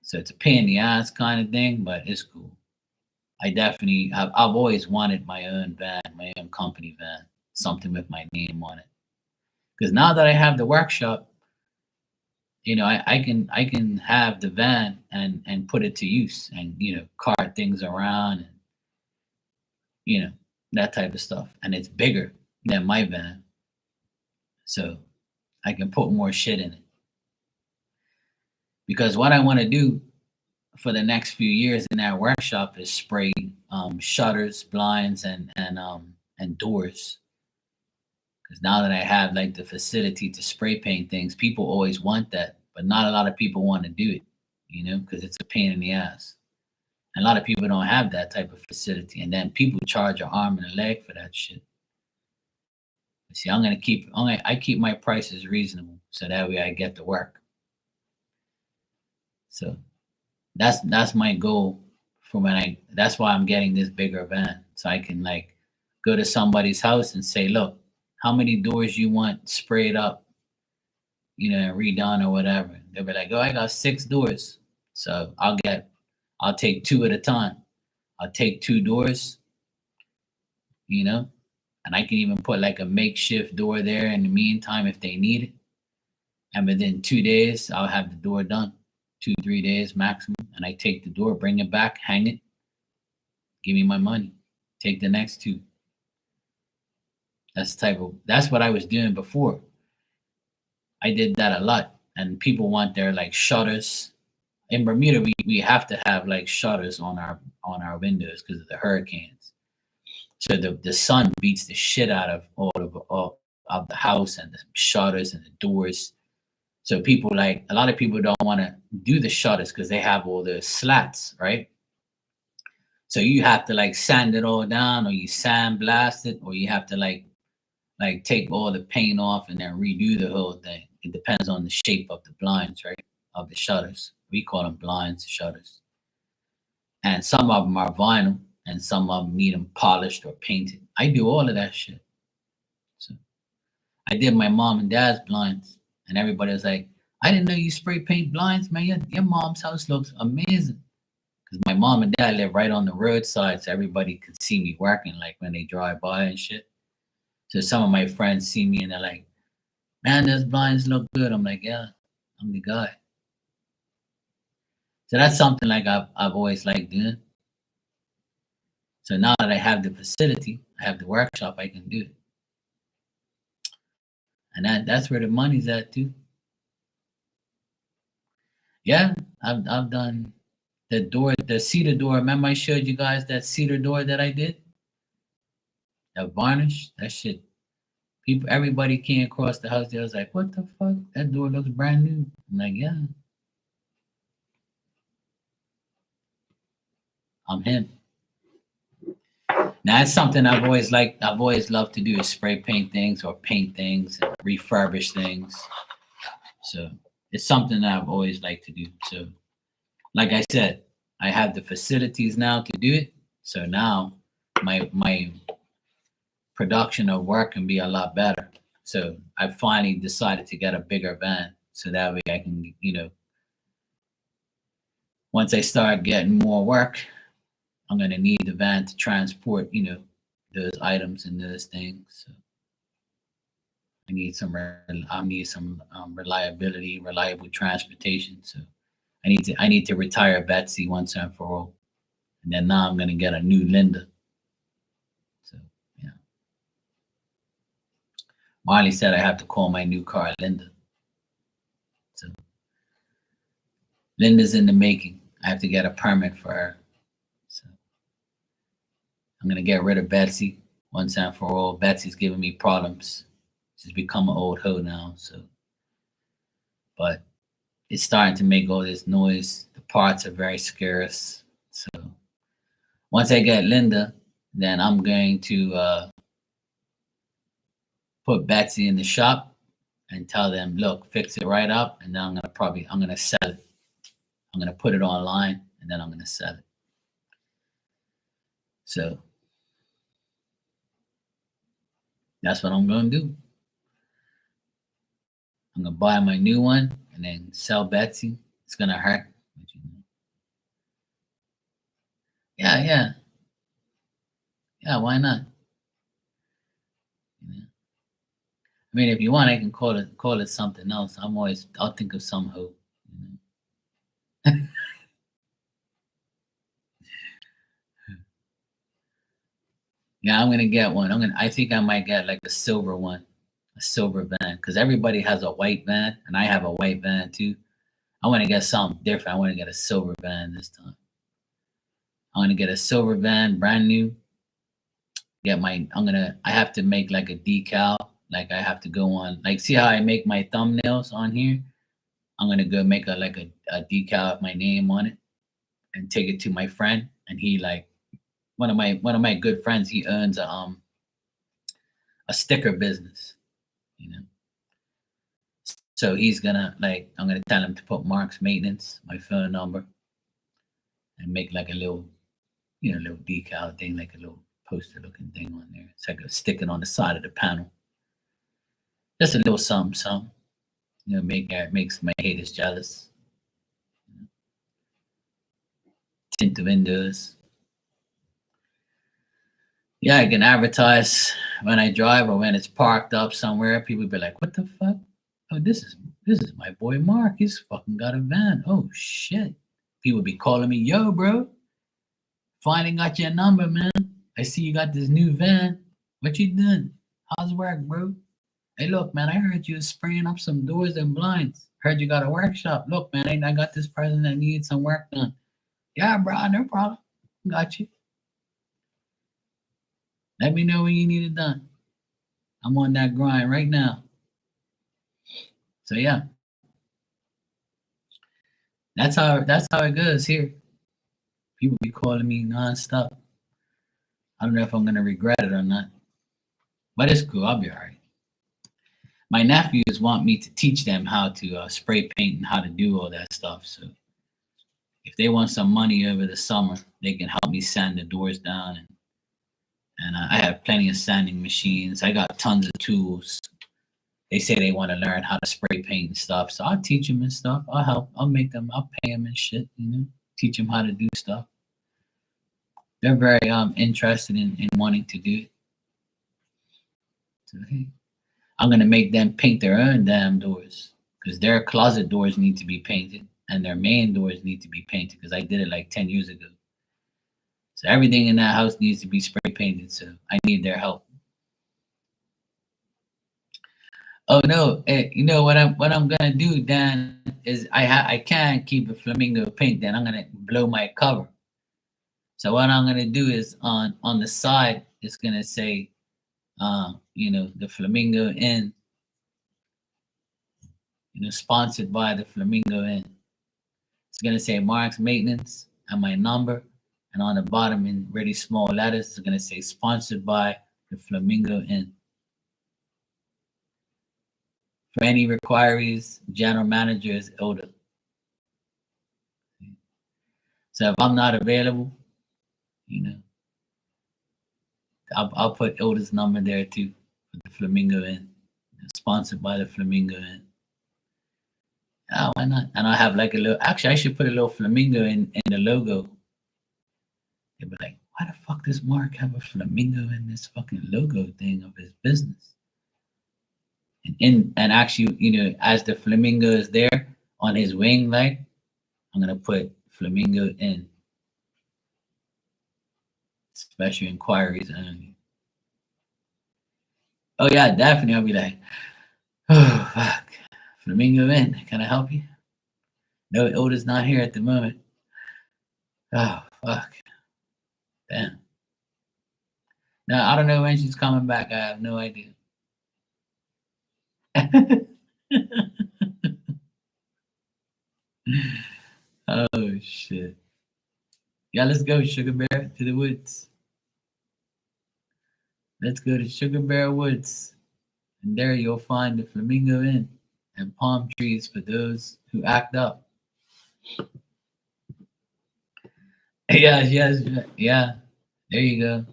So it's a pain in the ass kind of thing, but it's cool. I've always wanted my own van, my own company van, something with my name on it. Because now that I have the workshop, I can have the van and put it to use and cart things around and you know that type of stuff. And it's bigger than my van, so I can put more shit in it. Because what I want to do for the next few years in that workshop is spray shutters, blinds, and doors. Because now that I have like the facility to spray paint things, people always want that, but not a lot of people want to do it, because it's a pain in the ass. And a lot of people don't have that type of facility, and then people charge an arm and a leg for that shit. See, I keep my prices reasonable, so that way I get to work. So that's my goal for when I. That's why I'm getting this bigger van, so I can like go to somebody's house and say, look, how many doors you want sprayed up, redone or whatever. They'll be like, oh, I got 6 doors. So I'll take two at a time. I'll take 2 doors, and I can even put like a makeshift door there in the meantime if they need it. And within 2 days, I'll have the door done. 2, 3 days maximum. And I take the door, bring it back, hang it, give me my money. Take the next 2. That's what I was doing before. I did that a lot. And people want their like shutters. In Bermuda, we have to have like shutters on our windows because of the hurricanes. So the sun beats the shit out of all of the house and the shutters and the doors. So a lot of people don't want to do the shutters because they have all the slats, right? So you have to like sand it all down, or you sandblast it, or you have to like take all the paint off and then redo the whole thing. It depends on the shape of the blinds, right? Of the shutters. We call them blinds, shutters. And some of them are vinyl, and some of them need them polished or painted. I do all of that shit. So I did my mom and dad's blinds, and everybody was like, I didn't know you spray paint blinds, man. Your mom's house looks amazing. Because my mom and dad live right on the roadside, so everybody can see me working, like when they drive by and shit. So some of my friends see me and they're like, man, those blinds look good. I'm like, yeah, I'm the guy. So that's something like I've always liked doing. So now that I have the facility, I have the workshop, I can do it. And that's where the money's at too. Yeah, I've done the door, the cedar door. Remember I showed you guys that cedar door that I did? That varnish, that shit. People, everybody came across the house. They was like, "What the fuck? That door looks brand new." I'm like, "Yeah, I'm him." Now that's something I've always liked. I've always loved to do is spray paint things or paint things and refurbish things. So it's something that I've always liked to do. So, like I said, I have the facilities now to do it. So now my production of work can be a lot better. So I finally decided to get a bigger van so that way I can, once I start getting more work, I'm gonna need the van to transport, those items and those things. So I need some reliability, reliable transportation. So I need to retire Betsy once and for all, and then now I'm gonna get a new Linda. So yeah, Marley said I have to call my new car Linda. So Linda's in the making. I have to get a permit for her. So I'm gonna get rid of Betsy once and for all. Betsy's giving me problems. She's become an old hoe now. So, but it's starting to make all this noise. The parts are very scarce. So once I get Linda, then I'm going to put Betsy in the shop and tell them, look, fix it right up, and then I'm gonna sell it. I'm gonna put it online, and then I'm gonna sell it. So that's what I'm gonna do. I'm gonna buy my new one and then sell Betsy. It's gonna hurt. Yeah, yeah, yeah. Why not? You know? I mean, if you want, I can call it something else. I'll think of some hope. Yeah, I'm gonna get one. I think I might get like a silver one, a silver van, because everybody has a white van, and I have a white van too. I want to get something different. I want to get a silver van this time. I want to get a silver van, brand new. I have to make like a decal. Like I have to go on, like, see how I make my thumbnails on here? I'm gonna go make a decal of my name on it and take it to my friend. And he like one of my good friends. He owns a sticker business, you know. So he's gonna like I'm gonna tell him to put Mark's Maintenance, my phone number, and make like a little, little decal thing, like a little poster looking thing on there. It's like a sticking on the side of the panel. Just a little something, something. Makes my haters jealous. Tint the windows. Yeah, I can advertise when I drive or when it's parked up somewhere. People be like, "What the fuck? Oh, this is my boy Mark. He's fucking got a van. Oh shit!" People be calling me, "Yo, bro, finally got your number, man. I see you got this new van. What you doing? How's work, bro? Hey, look, man, I heard you was spraying up some doors and blinds. Heard you got a workshop. Look, man, I got this person that needs some work done. Yeah, bro, no problem. Got you. Let me know when you need it done. I'm on that grind right now." So yeah, that's how it goes here. People be calling me nonstop. I don't know if I'm gonna regret it or not, but it's cool. I'll be all right. My nephews want me to teach them how to spray paint and how to do all that stuff. So if they want some money over the summer, they can help me sand the doors down. And I have plenty of sanding machines. I got tons of tools. They say they want to learn how to spray paint and stuff. So I'll teach them and stuff. I'll help. I'll make them. I'll pay them and shit. Teach them how to do stuff. They're very interested in wanting to do it. So I'm gonna make them paint their own damn doors because their closet doors need to be painted and their main doors need to be painted because I did it like 10 years ago. So everything in that house needs to be spray painted. So I need their help. Oh no! You know what I'm gonna do, Dan, is I can't keep a flamingo pink. Then I'm gonna blow my cover. So what I'm gonna do is on the side, it's gonna say, the Flamingo Inn, sponsored by the Flamingo Inn. It's gonna say Mark's Maintenance and my number, and on the bottom in really small letters, it's gonna say sponsored by the Flamingo Inn. For any requirements, general manager is Oda. So if I'm not available, you know, I'll put Oda's number there too for the Flamingo Inn, sponsored by the Flamingo Inn. Oh, why not? And I have like a little. Actually, I should put a little flamingo in the logo. They'd be like, "Why the fuck does Mark have a flamingo in this fucking logo thing of his business?" And actually, as the flamingo is there on his wing leg, I'm gonna put Flamingo Inn. Special inquiries only. Oh yeah, definitely. I'll be like, "Oh fuck, Flamingo Inn. Can I help you?" No, Oda's not here at the moment. Oh fuck, damn. No, I don't know when she's coming back. I have no idea. Oh shit. Yeah, let's go, Sugar Bear, to the woods. Let's go to Sugar Bear Woods. And there you'll find the Flamingo Inn and palm trees for those who act up. Yes, yeah. There you go.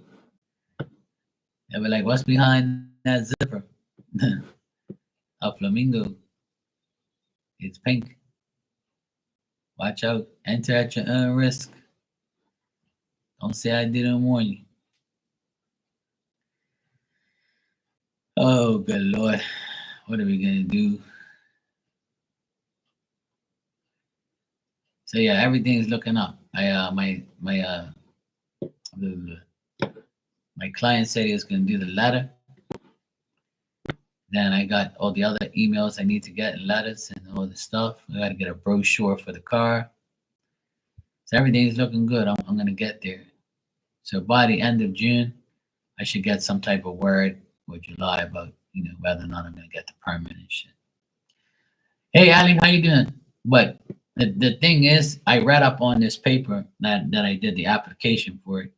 They'll be like, what's behind that zipper? A flamingo. It's pink. Watch out. Enter at your own risk. Don't say I didn't warn you. Oh, good Lord. What are we going to do? So yeah, everything's looking up. My client said he was going to do the letter. Then I got all the other emails I need to get, and letters and all the stuff. I got to get a brochure for the car. So everything's looking good. I'm going to get there. So by the end of June, I should get some type of word or July about, whether or not I'm going to get the permit and shit. Hey, Ali, how you doing? But the thing is, I read up on this paper that I did the application for it.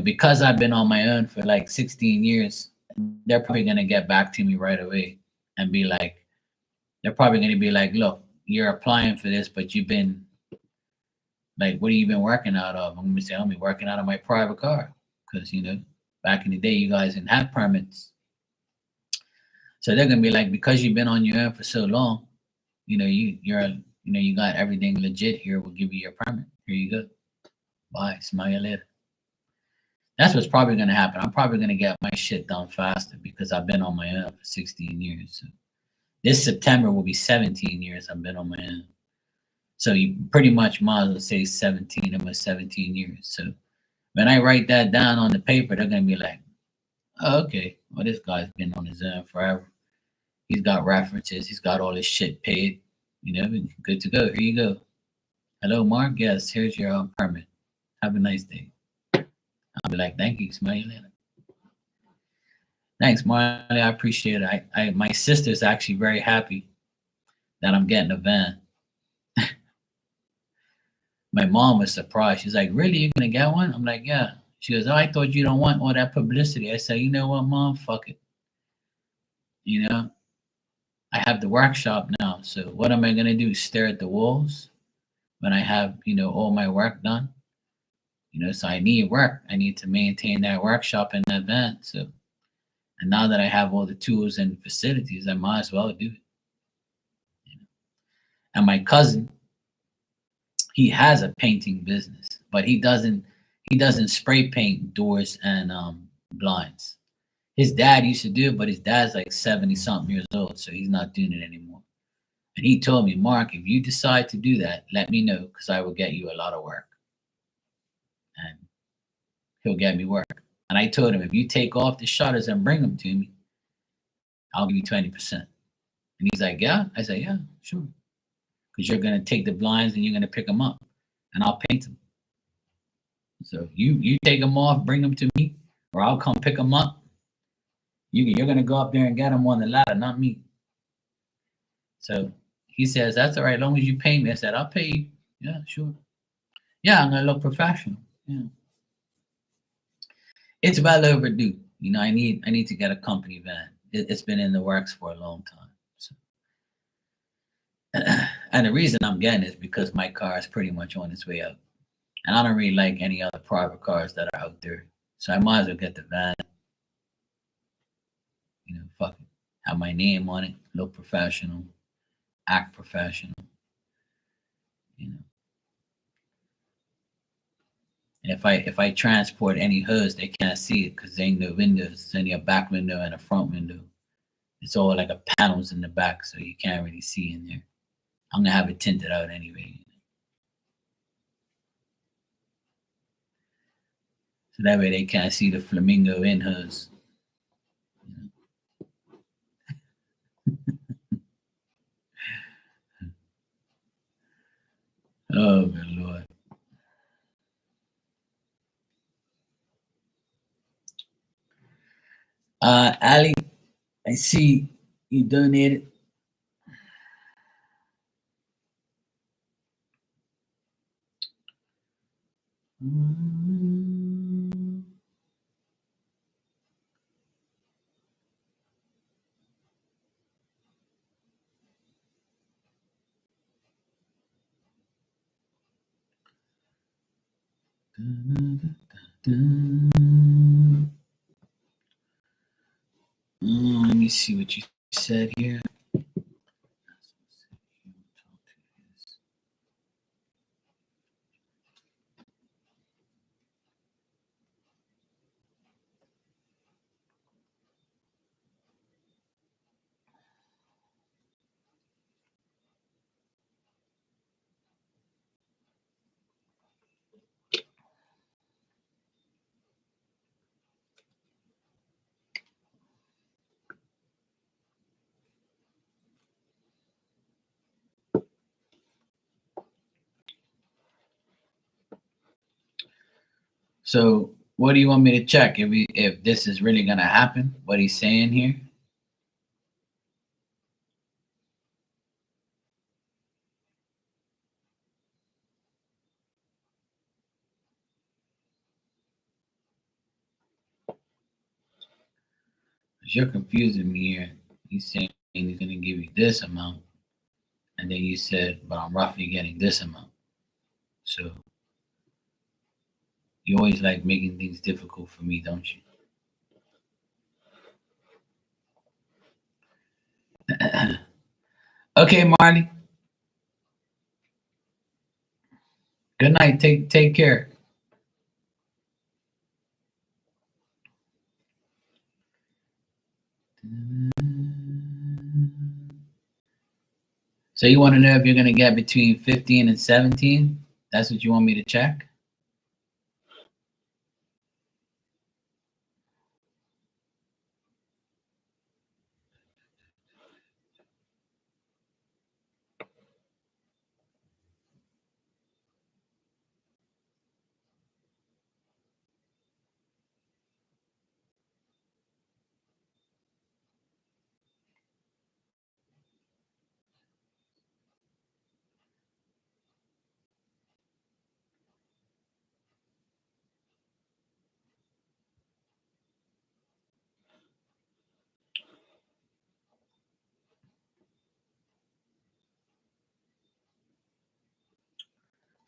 Because I've been on my own for like 16 years, they're probably going to get back to me right away and be like, they're probably going to be like, look, you're applying for this, but you've been like, what have you been working out of? I'm going to say, I'm working out of my private car because, back in the day, you guys didn't have permits. So they're going to be like, because you've been on your own for so long, you got everything legit here. We'll give you your permit. Here you go. Bye. Smile you later. That's what's probably going to happen. I'm probably going to get my shit done faster because I've been on my own for 16 years. So this September will be 17 years I've been on my own. So you pretty much might as well say 17, almost 17 years. So when I write that down on the paper, they're going to be like, oh, okay, well, this guy's been on his own forever. He's got references. He's got all his shit paid. Good to go. Here you go. Hello, Mark. Yes, here's your permit. Have a nice day. I'll be like, thank you. Smell you later. Thanks, Marley. I appreciate it. My sister's actually very happy that I'm getting a van. My mom was surprised. She's like, really? You're going to get one? I'm like, yeah. She goes, oh, I thought you don't want all that publicity. I said, you know what, Mom? Fuck it. I have the workshop now. So what am I going to do? Stare at the walls when I have, all my work done? So I need work. I need to maintain that workshop in that van. So, and now that I have all the tools and facilities, I might as well do it. And my cousin, he has a painting business, but he doesn't spray paint doors and blinds. His dad used to do it, but his dad's like 70 something years old, so he's not doing it anymore. And he told me, Mark, if you decide to do that, let me know because I will get you a lot of work. And he'll get me work. And I told him, if you take off the shutters and bring them to me, I'll give you 20%. And he's like, yeah? I said, yeah, sure. Because you're going to take the blinds and you're going to pick them up and I'll paint them. So you take them off, bring them to me, or I'll come pick them up. You're going to go up there and get them on the ladder, not me. So he says, that's all right, as long as you pay me. I said, I'll pay you. Yeah, sure. Yeah, I'm going to look professional. Yeah. It's well overdue. You know, I need to get a company van. It's been in the works for a long time. So. And the reason I'm getting is because my car is pretty much on its way out. And I don't really like any other private cars that are out there. So I might as well get the van. You know, fuck it. Have my name on it, look professional, act professional. You know. And if I transport any hoods, they can't see it because there ain't no windows. It's only a back window and a front window. It's all like a panels in the back, so you can't really see in there. I'm gonna have it tinted out anyway. So that way they can't see the flamingo in hers. Oh good Lord. Ali, I see you donated. Let me see what you said here. So, what do you want me to check if this is really gonna happen? What he's saying here? Because you're confusing me here. He's saying he's gonna give you this amount, and then you said, but I'm roughly getting this amount. So you always like making things difficult for me, don't you? Okay, Marty. Good night. Take care. So you want to know if you're gonna get between 15 and 17? That's what you want me to check?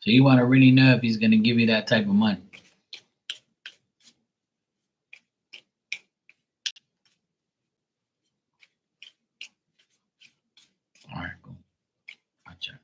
So you want to really know if he's gonna give you that type of money. All right, cool. I'll check.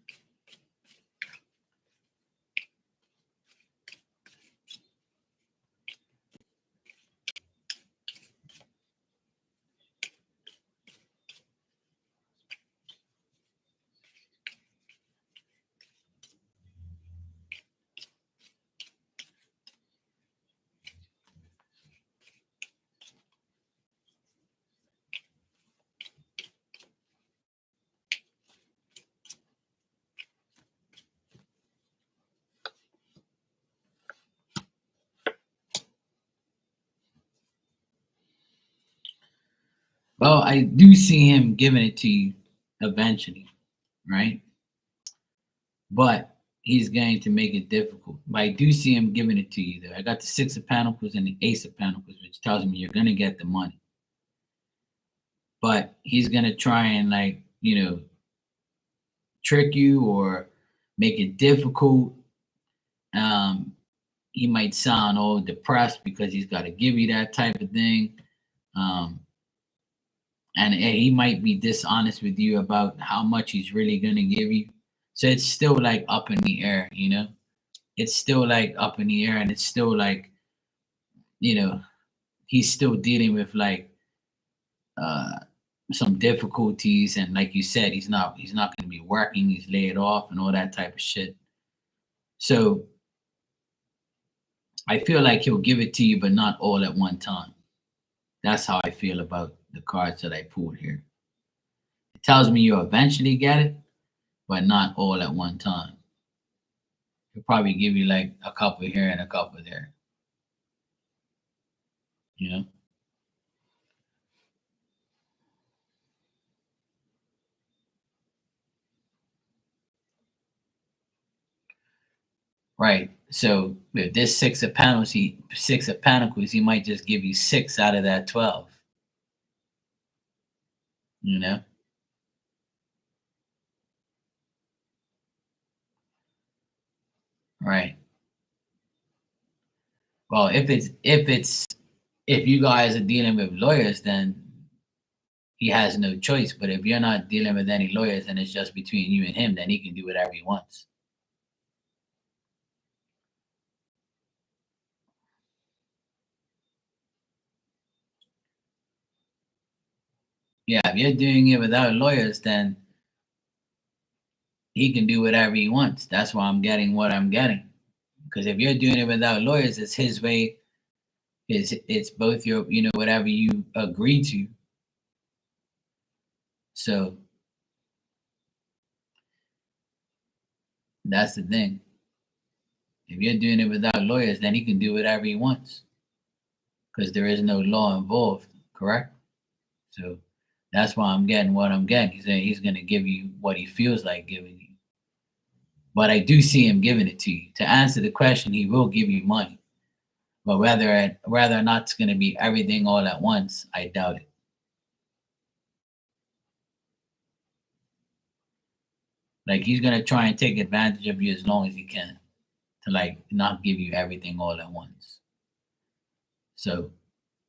Well, I do see him giving it to you eventually, right? But he's going to make it difficult. But I do see him giving it to you, though. I got the Six of Pentacles and the Ace of Pentacles, which tells me you're going to get the money. But he's going to try and, like, trick you or make it difficult. He might sound all depressed because he's got to give you that type of thing. And he might be dishonest with you about how much he's really going to give you. So it's still like up in the air, It's still like up in the air, and it's still like, he's still dealing with like some difficulties, and like you said, he's not going to be working, he's laid off and all that type of shit. So I feel like he'll give it to you, but not all at one time. That's how I feel about the cards that I pulled here. It tells me you'll eventually get it, but not all at one time. He'll probably give you like a couple here and a couple there. Right. So with this Six of Pentacles, he might just give you 6 out of that 12. You know? Right. Well, if you guys are dealing with lawyers, then he has no choice. But if you're not dealing with any lawyers and it's just between you and him, then he can do whatever he wants. Yeah, if you're doing it without lawyers, then he can do whatever he wants. That's why I'm getting what I'm getting. Because if you're doing it without lawyers, it's his way. It's both your, whatever you agree to. So that's the thing. If you're doing it without lawyers, then he can do whatever he wants. Because there is no law involved, correct? So that's why I'm getting what I'm getting. He's saying he's going to give you what he feels like giving you. But I do see him giving it to you. To answer the question, he will give you money. But whether or not it's going to be everything all at once, I doubt it. Like, he's going to try and take advantage of you as long as he can to, like, not give you everything all at once. So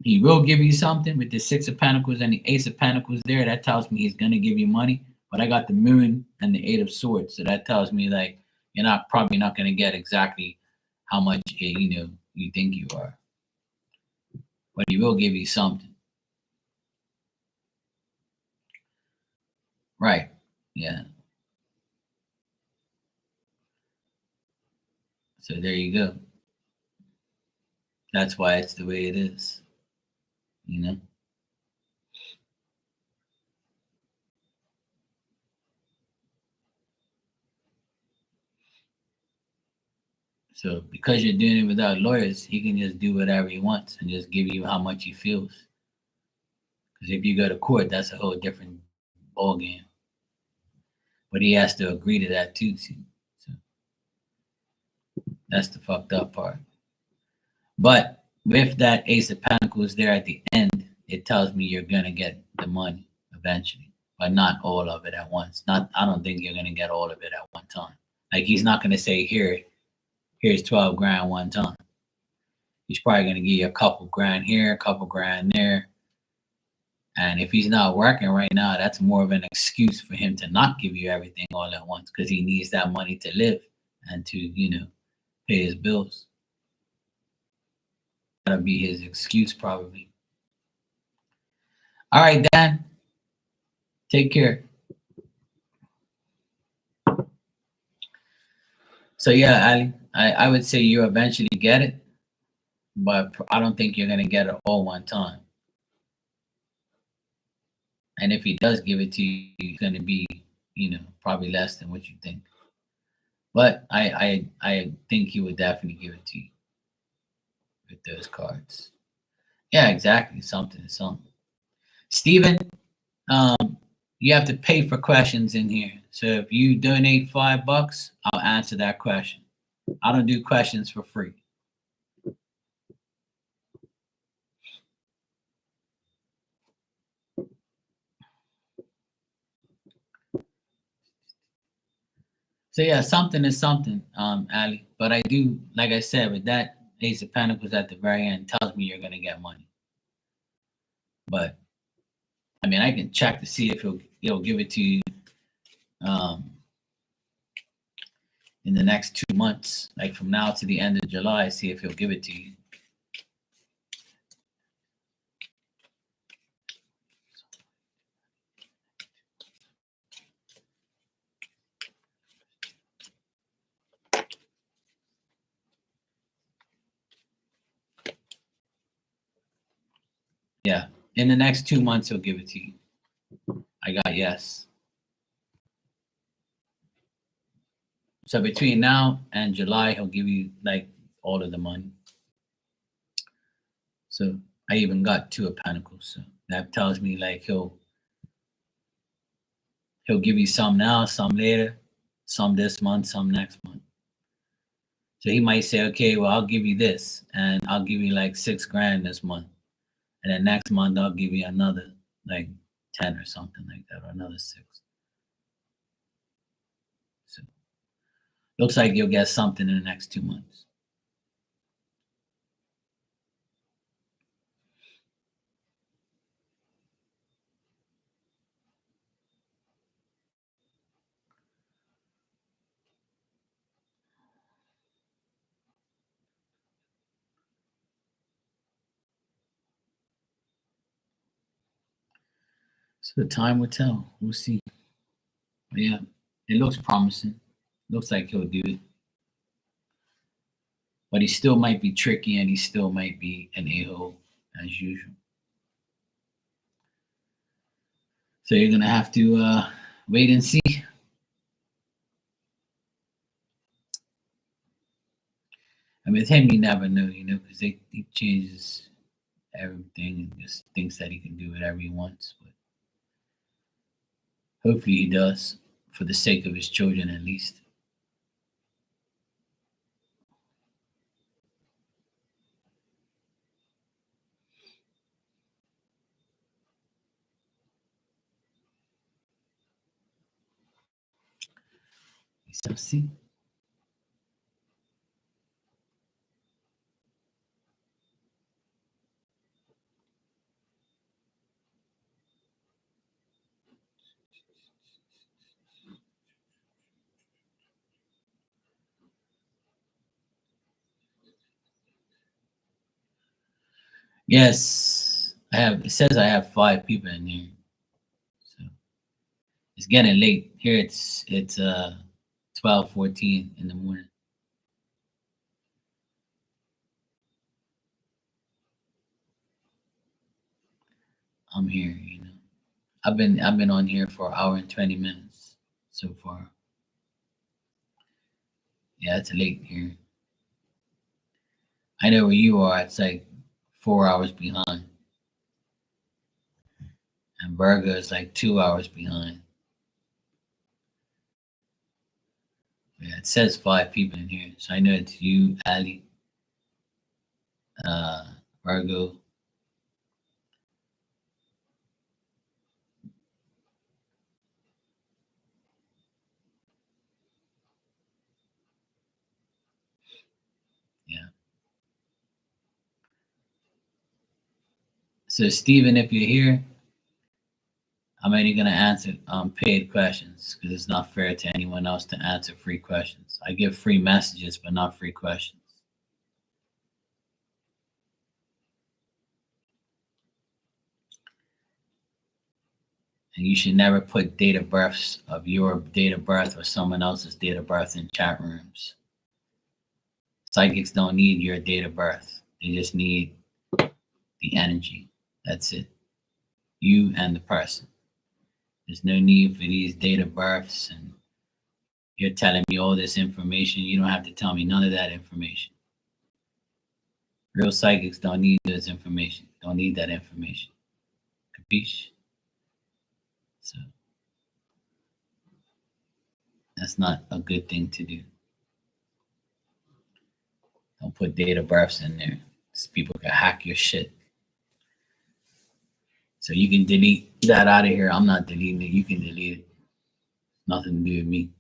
he will give you something with the Six of Pentacles and the Ace of Pentacles there. That tells me he's going to give you money. But I got the Moon and the Eight of Swords. So that tells me, like, you're probably not going to get exactly how much, you think you are. But he will give you something. Right. Yeah. So there you go. That's why it's the way it is. So because you're doing it without lawyers, he can just do whatever he wants and just give you how much he feels. Because if you go to court, that's a whole different ball game. But he has to agree to that too. See? So that's the fucked up part. But with that Ace of Pentacles there at the end, it tells me you're gonna get the money eventually, but not all of it at once. I don't think you're gonna get all of it at one time. Like, he's not gonna say, here's 12 grand one time. He's probably gonna give you a couple grand here, a couple grand there. And if he's not working right now, that's more of an excuse for him to not give you everything all at once, because he needs that money to live and to, pay his bills. That'll be his excuse probably. All right, Dan. Take care. So yeah, Ali, I would say you eventually get it, but I don't think you're gonna get it all one time. And if he does give it to you, it's gonna be, probably less than what you think. But I think he would definitely give it to you with those cards. Yeah, exactly. Something is something. Stephen, you have to pay for questions in here. So if you donate $5, I'll answer that question. I don't do questions for free. So yeah, something is something, Ali. But I do, like I said, with that Ace of Pentacles at the very end tells me you're gonna get money. But I mean, I can check to see if he'll give it to you in the next 2 months, like from now to the end of July. See if he'll give it to you. Yeah, in the next 2 months he'll give it to you. I got yes. So between now and July, he'll give you like all of the money. So I even got 2 of Pentacles. So that tells me like he'll give you some now, some later, some this month, some next month. So he might say, okay, well, I'll give you this, and I'll give you like 6 grand this month, and then next month I'll give you another like 10 or something like that, or another 6. So looks like you'll get something in the next 2 months. So time will tell. We'll see. But yeah, it looks promising. Looks like he'll do it. But he still might be tricky, and he still might be an a-hole as usual. So you're gonna have to wait and see. I mean, with him, you never know, because he changes everything and just thinks that he can do whatever he wants. But hopefully, he does for the sake of his children, at least. So see. Yes, I have. It says I have 5 people in here, so it's getting late here. It's 12:14 in the morning. I'm here. I've been on here for an hour and 20 minutes so far. Yeah, it's late here. I know where you are. It's like 4 hours behind, and Virgo is like 2 hours behind. Yeah, it says 5 people in here, so I know it's you, Ali, Virgo. Yeah. So Stephen, if you're here, I'm only gonna answer paid questions because it's not fair to anyone else to answer free questions. I give free messages, but not free questions. And you should never put date of births of your date of birth or someone else's date of birth in chat rooms. Psychics don't need your date of birth. They just need the energy. That's it. You and the person. There's no need for these date of births, and you're telling me all this information. You don't have to tell me none of that information. Real psychics don't need this information. Don't need that information. fish. So that's not a good thing to do. Don't put date of births in there. So people can hack your shit. So you can delete that out of here. I'm not deleting it. You can delete it. Nothing to do with me.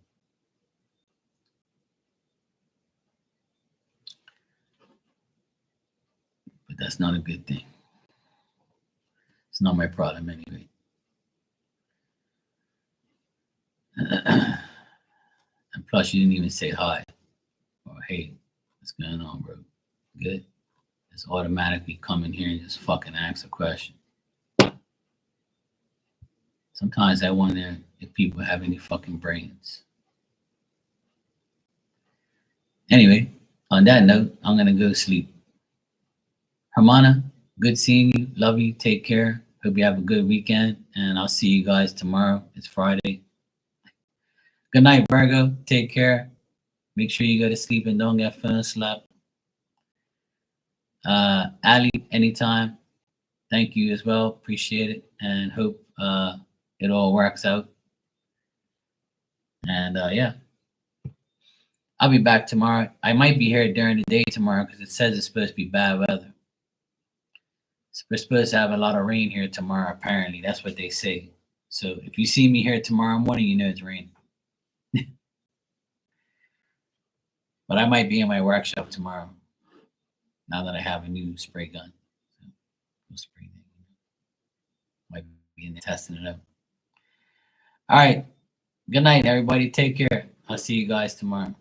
But that's not a good thing. It's not my problem anyway. And plus, you didn't even say hi or hey, what's going on, bro? Good. Just automatically come in here and just fucking ask a question. Sometimes I wonder if people have any fucking brains. Anyway, on that note, I'm gonna go sleep. Hermana, good seeing you. Love you. Take care. Hope you have a good weekend, and I'll see you guys tomorrow. It's Friday. Good night, Virgo. Take care. Make sure you go to sleep and don't get phone slapped. Ali, anytime. Thank you as well. Appreciate it, and hope it all works out. And yeah, I'll be back tomorrow. I might be here during the day tomorrow because it says it's supposed to be bad weather. We're supposed to have a lot of rain here tomorrow, apparently. That's what they say. So if you see me here tomorrow morning, you know it's raining. But I might be in my workshop tomorrow now that I have a new spray gun. So, spray thing. Might be in there testing it out. All right. Good night, everybody. Take care. I'll see you guys tomorrow.